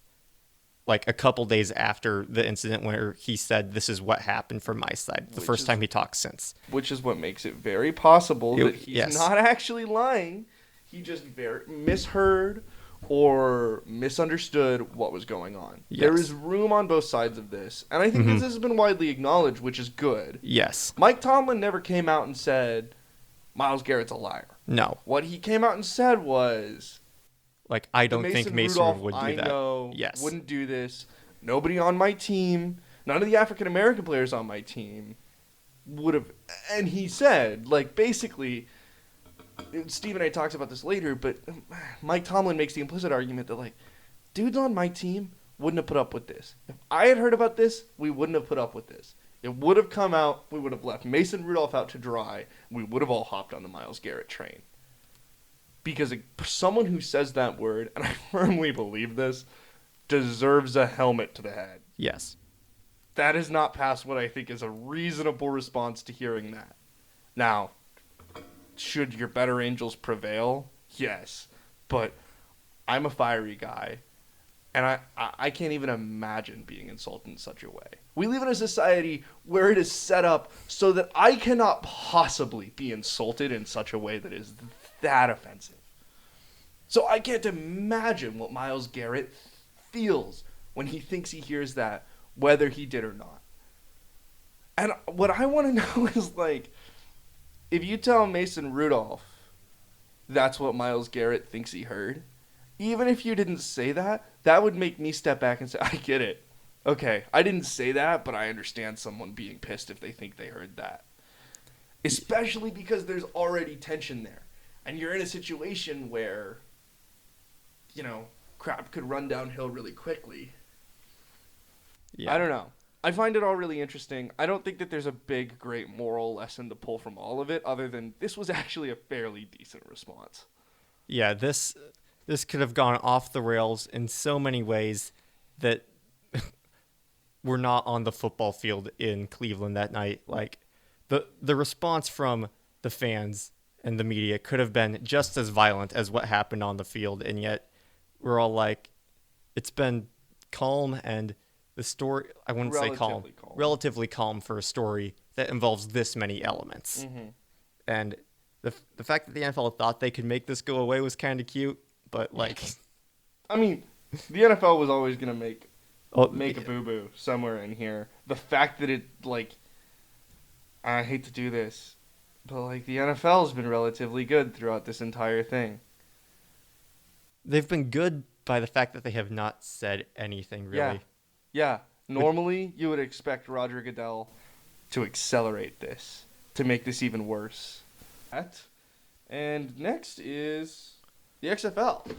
like a couple days after the incident where he said, this is what happened from my side. The first time he talked since. Which is what makes it very possible that he's not actually lying. He just misheard or misunderstood what was going on. Yes. There is room on both sides of this. And I think this has been widely acknowledged, which is good. Yes. Mike Tomlin never came out and said, Miles Garrett's a liar. No. What he came out and said was... Like, I don't think Mason Rudolph, would do I that. know, yes. Wouldn't do this. Nobody on my team, none of the African-American players on my team would have... And he said, like, basically... Steve and I talked about this later, but Mike Tomlin makes the implicit argument that, like, dudes on my team wouldn't have put up with this. If I had heard about this, we wouldn't have put up with this. It would have come out, we would have left Mason Rudolph out to dry, we would have all hopped on the Miles Garrett train. Because someone who says that word, and I firmly believe this, deserves a helmet to the head. Yes. That is not past what I think is a reasonable response to hearing that. Now, should your better angels prevail? Yes. But I'm a fiery guy, and I can't even imagine being insulted in such a way. We live in a society where it is set up so that I cannot possibly be insulted in such a way that is that offensive. So I can't imagine what Miles Garrett feels when he thinks he hears that, whether he did or not. And what I want to know is, like, if you tell Mason Rudolph that's what Miles Garrett thinks he heard, even if you didn't say that, that would make me step back and say, I get it. Okay, I didn't say that, but I understand someone being pissed if they think they heard that. Especially because there's already tension there. And you're in a situation where, you know, crap could run downhill really quickly. Yeah. I don't know. I find it all really interesting. I don't think that there's a big, great moral lesson to pull from all of it, other than this was actually a fairly decent response. Yeah, this could have gone off the rails in so many ways that were not on the football field in Cleveland that night. Like, the response from the fans and the media could have been just as violent as what happened on the field, and yet we're all like, it's been calm and the story, I wouldn't say calm, relatively calm for a story that involves this many elements. Mm-hmm. And the fact that the NFL thought they could make this go away was kind of cute, but like, I mean, the NFL was always gonna make oh, a boo-boo somewhere in here. The fact that it, like, I hate to do this, but like the NFL has been relatively good throughout this entire thing. They've been good by the fact that they have not said anything really. Yeah. Normally, you would expect Roger Goodell to accelerate this, to make this even worse. And next is the XFL.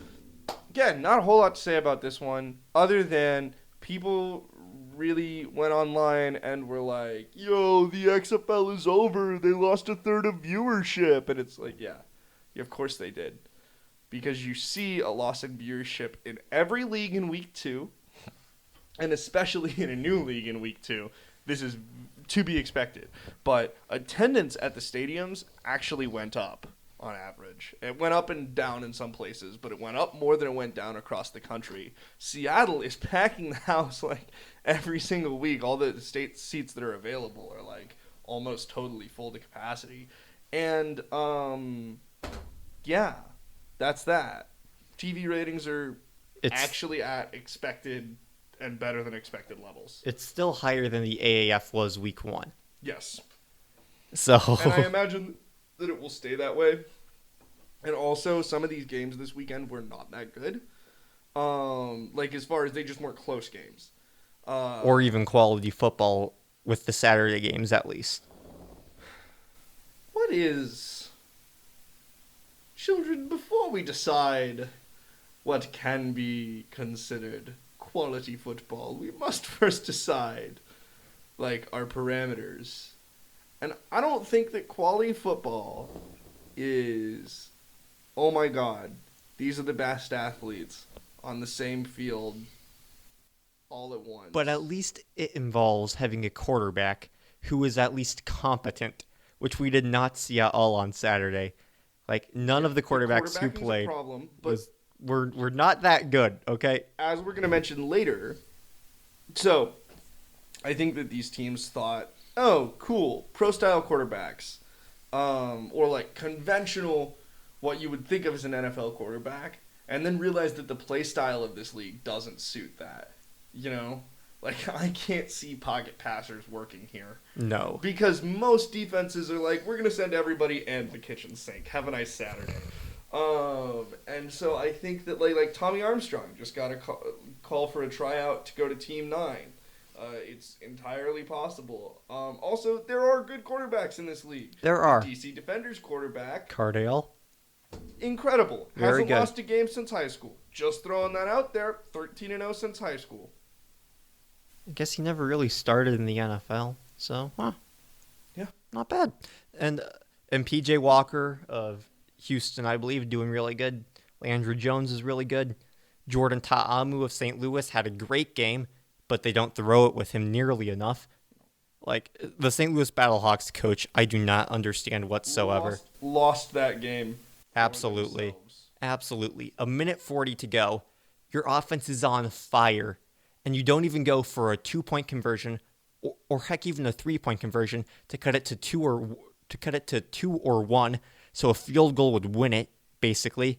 Again, not a whole lot to say about this one, other than people really went online and were like, yo, the XFL is over. They lost a third of viewership. And it's like, yeah, of course they did. Because you see a loss of viewership in every league in week 2, and especially in a new league in week 2. This is to be expected. But attendance at the stadiums actually went up on average. It went up and down in some places, but it went up more than it went down across the country. Seattle is packing the house like every single week. All the state seats that are available are like almost totally full to capacity. And yeah, that's that. TV ratings are actually at expected and better than expected levels. It's still higher than the AAF was week 1. Yes. So. And I imagine that it will stay that way. And also, some of these games this weekend were not that good. Like, as far as they just weren't close games. Or even quality football with the Saturday games, at least. What is... Children, before we decide what can be considered quality football, we must first decide, like, our parameters. And I don't think that quality football is, oh my god, these are the best athletes on the same field all at once. But at least it involves having a quarterback who is at least competent, which we did not see at all on Saturday. Like, none of the quarterbacks who played problem, were not that good, okay? As we're going to mention later, so I think that these teams thought, oh, cool, pro-style quarterbacks, or like conventional, what you would think of as an NFL quarterback, and then realized that the play style of this league doesn't suit that, you know? Like, I can't see pocket passers working here. No. Because most defenses are like, we're going to send everybody and the kitchen sink. Have a nice Saturday. And so I think that, like Tommy Armstrong just got a call for a tryout to go to Team 9. It's entirely possible. Also, there are good quarterbacks in this league. There are. DC Defenders quarterback. Cardale. Incredible. Very Hasn't good. lost a game since high school. Just throwing that out there. 13-0 since high school. I guess he never really started in the NFL, so, yeah, not bad. And P.J. Walker of Houston, I believe, doing really good. Landry Jones is really good. Jordan Ta'amu of St. Louis had a great game, but they don't throw it with him nearly enough. Like, the St. Louis Battlehawks coach, I do not understand whatsoever. Lost that game. Absolutely. A minute 40 to go. Your offense is on fire. And you don't even go for a 2-point conversion, or heck, even a 3-point conversion to cut it to 2 or 1, so a field goal would win it, basically,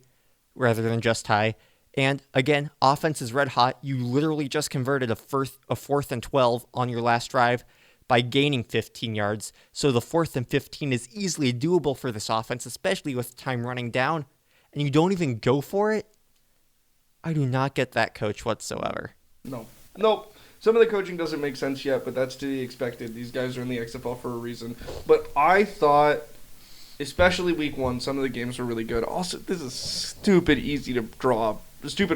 rather than just tie. And again, offense is red hot. You literally just converted a 4th and 12 on your last drive by gaining 15 yards. So the 4th and 15 is easily doable for this offense, especially with time running down. And you don't even go for it? I do not get that, coach, whatsoever. Nope. Some of the coaching doesn't make sense yet, but that's to be expected. These guys are in the XFL for a reason. But I thought, especially week 1, some of the games were really good. Also, this is stupid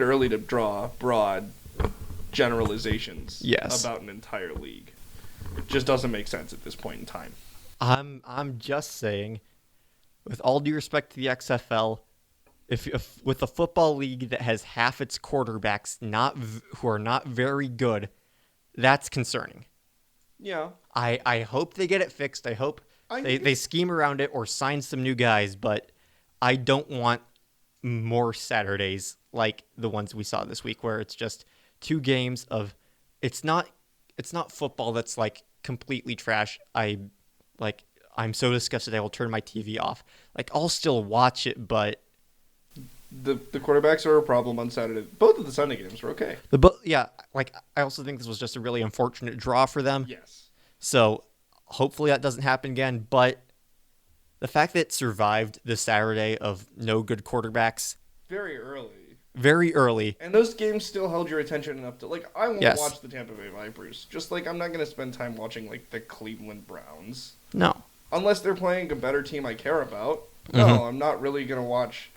early to draw broad generalizations about an entire league. It just doesn't make sense at this point in time. I'm just saying, with all due respect to the XFL, if with a football league that has half its quarterbacks who are not very good, that's concerning. Yeah. I hope they get it fixed. I hope they scheme around it or sign some new guys, but I don't want more Saturdays like the ones we saw this week where it's just 2 games of it's not football that's like completely trash. I'm so disgusted I will turn my TV off. Like I'll still watch it, but The quarterbacks are a problem on Saturday. Both of the Sunday games were okay. like I also think this was just a really unfortunate draw for them. Yes. So hopefully that doesn't happen again. But the fact that it survived the Saturday of no good quarterbacks Very early. very early. And those games still held your attention enough to, like, I won't Yes. watch the Tampa Bay Vipers. Just like I'm not going to spend time watching, like, the Cleveland Browns. No. Unless they're playing a better team I care about. No, Mhm. I'm not really going to watch.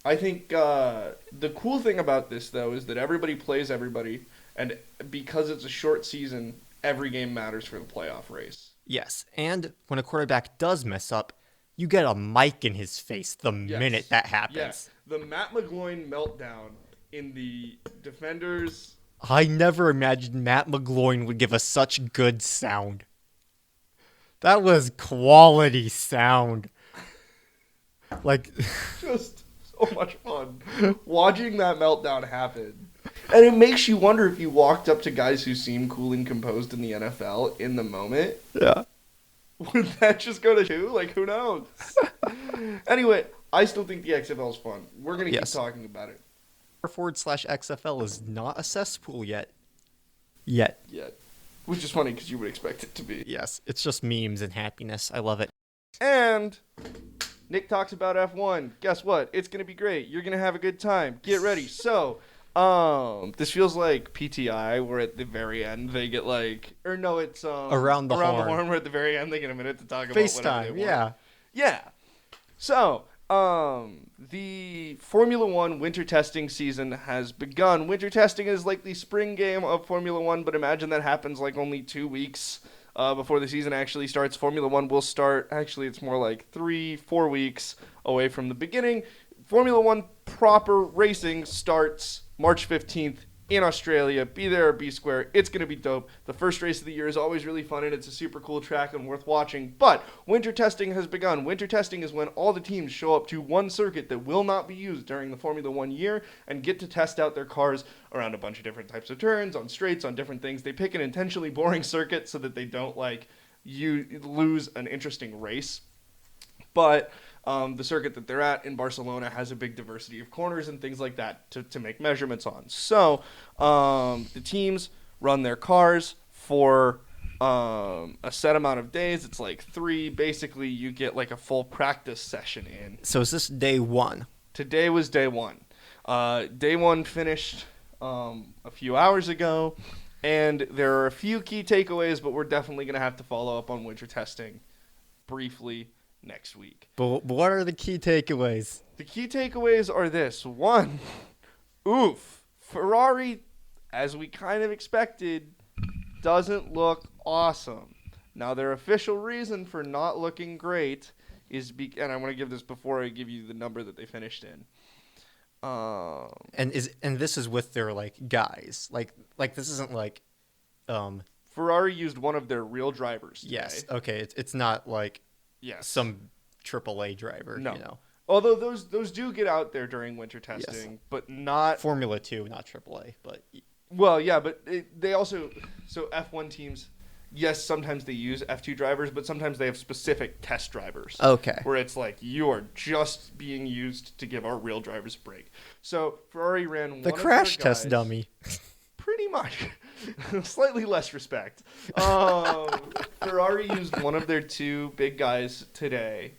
I think the cool thing about this, though, is that everybody plays everybody. And because it's a short season, every game matters for the playoff race. Yes. And when a quarterback does mess up, you get a mic in his face the minute that happens. Yes. The Matt McGloin meltdown in the Defenders. I never imagined Matt McGloin would give us such good sound. That was quality sound. Like, Just so much fun watching that meltdown happen. And it makes you wonder if you walked up to guys who seem cool and composed in the NFL in the moment. yeah. Would that just go to two? Like, who knows? Anyway, I still think the XFL is fun. We're going to keep Yes. talking about it. /XFL is not a cesspool yet. Yet. Which is funny because you would expect it to be. Yes. It's just memes and happiness. I love it. And Nick talks about F1. Guess what? It's going to be great. You're going to have a good time. Get ready. So, this feels like PTI, where at the very end they get like, or no, it's Around the horn. where at the very end they get a minute to talk about whatever they FaceTime. want. Yeah. Yeah. So, the Formula One winter testing season has begun. Winter testing is like the spring game of Formula One, but imagine that happens like only 2 weeks before the season actually starts. Formula One will start, actually it's more like 3-4 weeks away from the beginning. Formula One proper racing starts March 15th in Australia. Be there or be square. It's going to be dope. The first race of the year is always really fun, and it's a super cool track and worth watching. But winter testing has begun. Winter testing is when all the teams show up to one circuit that will not be used during the Formula One year and get to test out their cars around a bunch of different types of turns, on straights, on different things. They pick an intentionally boring circuit so that they don't, like, you lose an interesting race. But the circuit that they're at in Barcelona has a big diversity of corners and things like that to make measurements on. So the teams run their cars for a set amount of days. It's like 3. Basically, you get like a full practice session in. So is this day 1? Today was day 1. Day 1 finished a few hours ago, and there are a few key takeaways, but we're definitely going to have to follow up on winter testing briefly next week. But what are the key takeaways? The key takeaways are this. 1, oof, Ferrari, as we kind of expected, doesn't look awesome. Now, their official reason for not looking great is, and I want to give this before I give you the number that they finished in. And this is with their like guys. Like this isn't like Ferrari used one of their real drivers today. Yes. Okay. It's not like Yes. some AAA driver. No. You know. Although those do get out there during winter testing, but not Formula 2, not AAA. But well, yeah, but they also so F1 teams. Yes, sometimes they use F2 drivers, but sometimes they have specific test drivers. okay. Where it's like, you are just being used to give our real drivers a break. So Ferrari ran The one crash of their test guys, dummy. Pretty much. Slightly less respect. Ferrari used one of their 2 big guys today.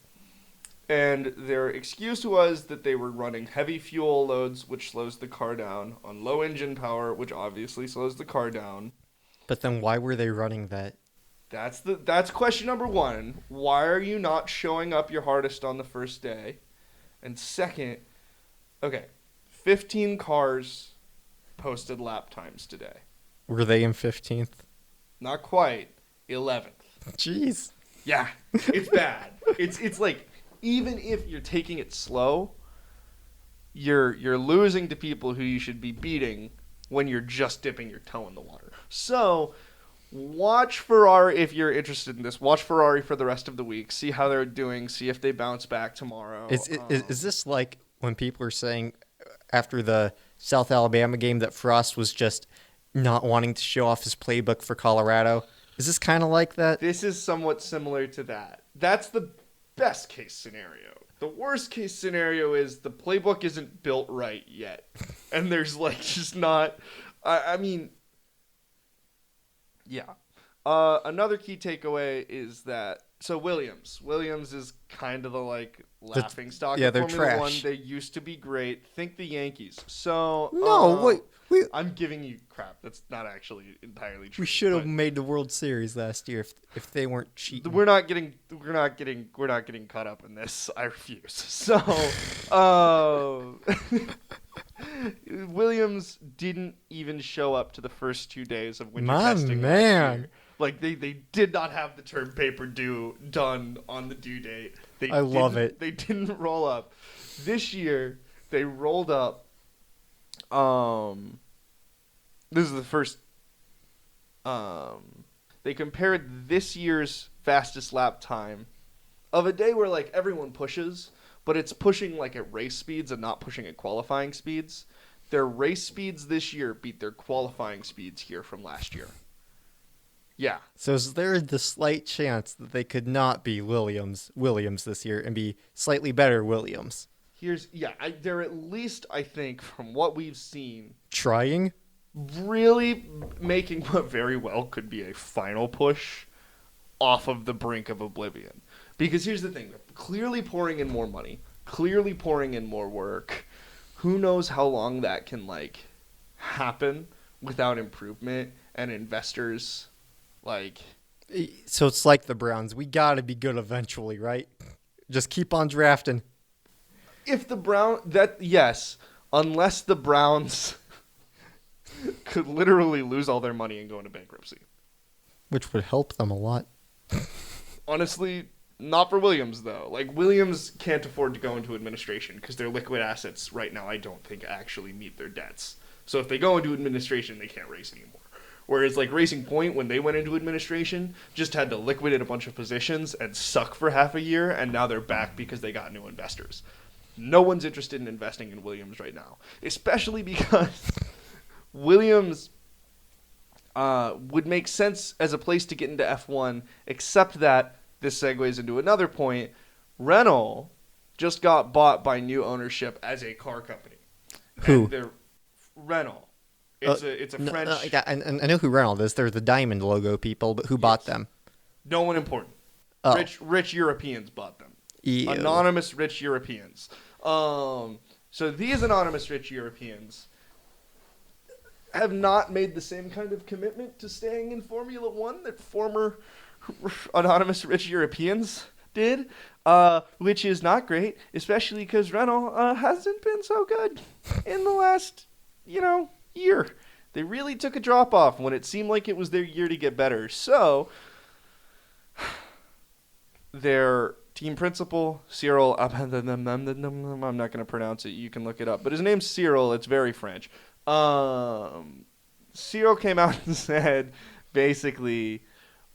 And their excuse was that they were running heavy fuel loads, which slows the car down, on low engine power, which obviously slows the car down. But then why were they running that? That's question number 1. Why are you not showing up your hardest on the first day? And second, okay, 15 cars posted lap times today. Were they in 15th? Not quite. 11th. Jeez. Yeah, it's bad. It's like, even if you're taking it slow, you're losing to people who you should be beating when you're just dipping your toe in the water. So, watch Ferrari if you're interested in this. Watch Ferrari for the rest of the week. See how they're doing. See if they bounce back tomorrow. Is this like when people are saying after the South Alabama game that Frost was just not wanting to show off his playbook for Colorado. Is this kind of like that? This is somewhat similar to that. That's the best case scenario. The worst case scenario is the playbook isn't built right yet. And there's just not... I mean... Yeah. Another key takeaway is that... So Williams is kind of the laughing stock of they're Formula trash. One. They used to be great. Think the Yankees. So... No, wait. I'm giving you crap. That's not actually entirely true. We should have made the World Series last year if they weren't cheating. We're not getting caught up in this. I refuse. So, Williams didn't even show up to the first 2 days of winter testing last year. They did not have the term paper done on the due date. I love it. They didn't roll up. This year, they rolled up. This is the first. They compared this year's fastest lap time of a day where everyone pushes, but it's pushing at race speeds and not pushing at qualifying speeds. Their race speeds this year beat their qualifying speeds here from last year. Yeah. So is there the slight chance that they could not be Williams this year and be slightly better Williams? They're at least, I think, from what we've seen, trying, really making what very well could be a final push off of the brink of oblivion. Because here's the thing, they're clearly pouring in more money, clearly pouring in more work. Who knows how long that can happen without improvement and investors So it's like the Browns. We got to be good eventually, right? Just keep on drafting. Unless the Browns could literally lose all their money and go into bankruptcy. Which would help them a lot. Honestly, not for Williams, though. Williams can't afford to go into administration because their liquid assets right now, I don't think, actually meet their debts. So if they go into administration, they can't race anymore. Whereas Racing Point, when they went into administration, just had to liquidate a bunch of positions and suck for half a year, and now they're back because they got new investors. No one's interested in investing in Williams right now, especially because Williams would make sense as a place to get into F1, except that this segues into another point. Renault just got bought by new ownership as a car company. Who? Renault. It's a French... I know who Renault is. They're the diamond logo people, but who bought them? No one important. Oh. Rich Europeans bought them. Ew. Anonymous rich Europeans. So these anonymous rich Europeans have not made the same kind of commitment to staying in Formula One that former anonymous rich Europeans did, which is not great, especially because Renault hasn't been so good in the last, year. They really took a drop off when it seemed like it was their year to get better. So their team principal, Cyril, I'm not going to pronounce it. You can look it up. But his name's Cyril. It's very French. Cyril came out and said, basically,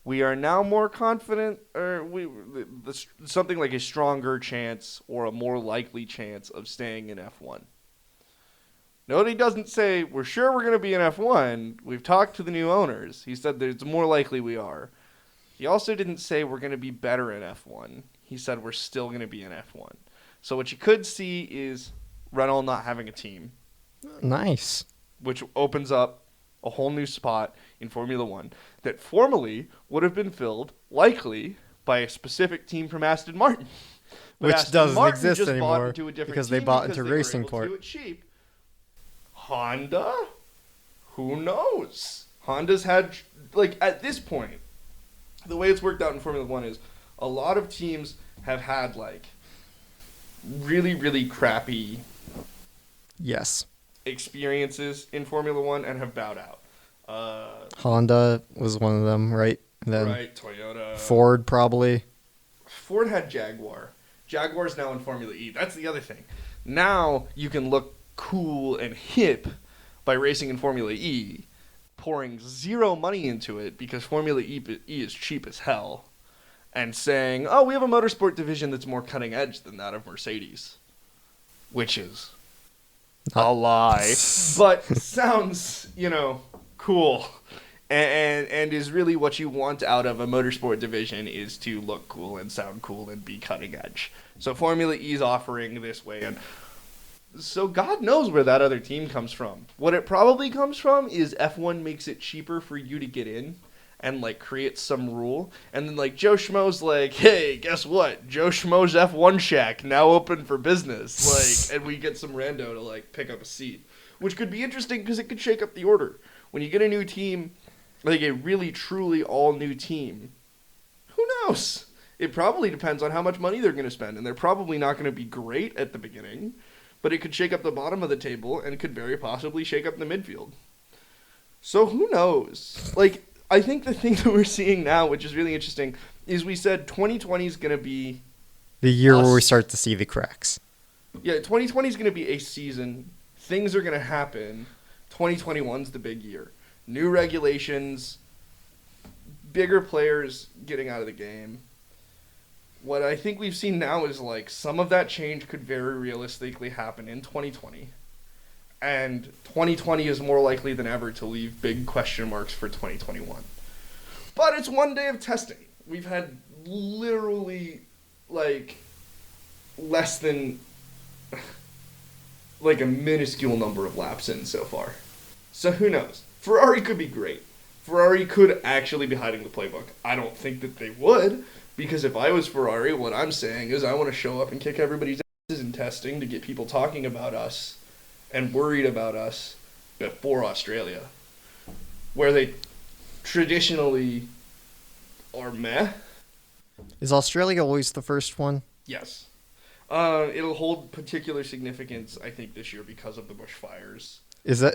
we are now more confident, or something like a stronger chance or a more likely chance of staying in F1. Note he doesn't say, we're sure we're going to be in F1. We've talked to the new owners. He said that it's more likely we are. He also didn't say we're going to be better in F1. He said we're still going to be in F1. So what you could see is Renault not having a team. Nice. Which opens up a whole new spot in Formula One that formerly would have been filled, likely, by a specific team from Aston Martin. But Which Aston doesn't Martin exist just anymore bought into a different because team they bought into they were Racing able to Point. do it cheap. Honda? Who knows? Honda's had, at this point, the way it's worked out in Formula One is a lot of teams have had, really, really crappy experiences in Formula One and have bowed out. Honda was one of them, right? And then right, Toyota. Ford, probably. Ford had Jaguar. Jaguar's now in Formula E. That's the other thing. Now you can look cool and hip by racing in Formula E, pouring zero money into it because Formula E is cheap as hell, and saying, oh, we have a motorsport division that's more cutting edge than that of Mercedes, which is a lie, but sounds, cool. And is really what you want out of a motorsport division, is to look cool and sound cool and be cutting edge. So Formula E is offering this way, and so God knows where that other team comes from. What it probably comes from is F1 makes it cheaper for you to get in and, like, create some rule. And then, like, Joe Schmo's like, hey, guess what? Joe Schmo's F1 shack now open for business. Like, and we get some rando to, like, pick up a seat. Which could be interesting because it could shake up the order. When you get a new team, like a really, truly all-new team, who knows? It probably depends on how much money they're going to spend. And they're probably not going to be great at the beginning. But it could shake up the bottom of the table, and it could very possibly shake up the midfield. So who knows? Like, I think the thing that we're seeing now, which is really interesting, is we said 2020 is going to be the year where we start to see the cracks. Yeah, 2020 is going to be a season. Things are going to happen. 2021's the big year. New regulations, bigger players getting out of the game. What I think we've seen now is, like, some of that change could very realistically happen in 2020. And 2020 is more likely than ever to leave big question marks for 2021. But it's one day of testing. We've had literally, like, less than, like, a minuscule number of laps in so far. So who knows? Ferrari could be great. Ferrari could actually be hiding the playbook. I don't think that they would, because if I was Ferrari, what I'm saying is I want to show up and kick everybody's asses in testing to get people talking about us and worried about us before Australia, where they traditionally are meh. Is Australia always the first one? Yes. It'll hold particular significance, I think, this year because of the bushfires. Is that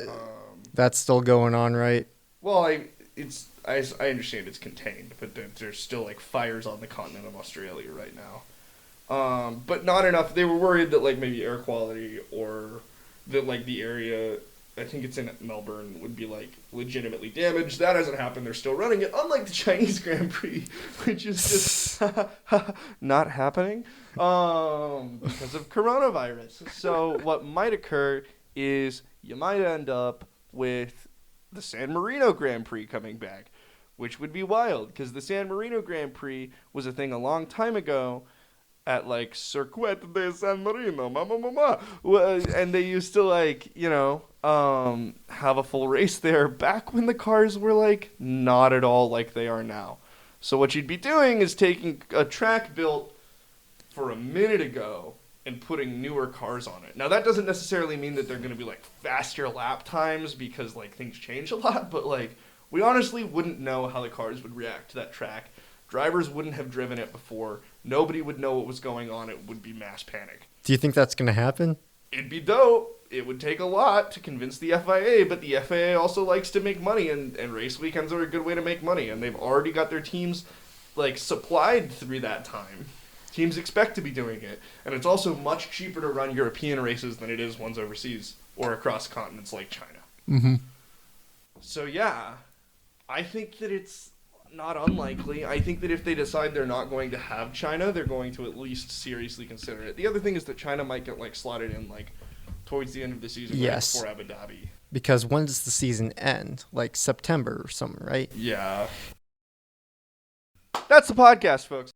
that's still going on, right? Well, I understand it's contained, but there's still, like, fires on the continent of Australia right now. But not enough. They were worried that, like, maybe air quality or that, like, the area, I think it's in Melbourne, would be, like, legitimately damaged. That hasn't happened. They're still running it, unlike the Chinese Grand Prix, which is just not happening because of coronavirus. So what might occur is you might end up with the San Marino Grand Prix coming back, which would be wild, because the San Marino Grand Prix was a thing a long time ago at, like, Circuit de San Marino, and they used to, like, you know, have a full race there back when the cars were, like, not at all like they are now. So what you'd be doing is taking a track built for a minute ago and putting newer cars on it. Now, that doesn't necessarily mean that they're going to be, like, faster lap times because, like, things change a lot, but, like, we honestly wouldn't know how the cars would react to that track. Drivers wouldn't have driven it before. Nobody would know what was going on. It would be mass panic. Do you think that's going to happen? It'd be dope. It would take a lot to convince the FIA, but the FIA also likes to make money, and race weekends are a good way to make money, and they've already got their teams, like, supplied through that time. Teams expect to be doing it, and it's also much cheaper to run European races than it is ones overseas or across continents like China. Mm-hmm. So, yeah, I think that it's not unlikely. I think that if they decide they're not going to have China, they're going to at least seriously consider it. The other thing is that China might get, like, slotted in, like, towards the end of the season, yes, right before Abu Dhabi. Because when does the season end? Like September or something, right? Yeah. That's the podcast, folks.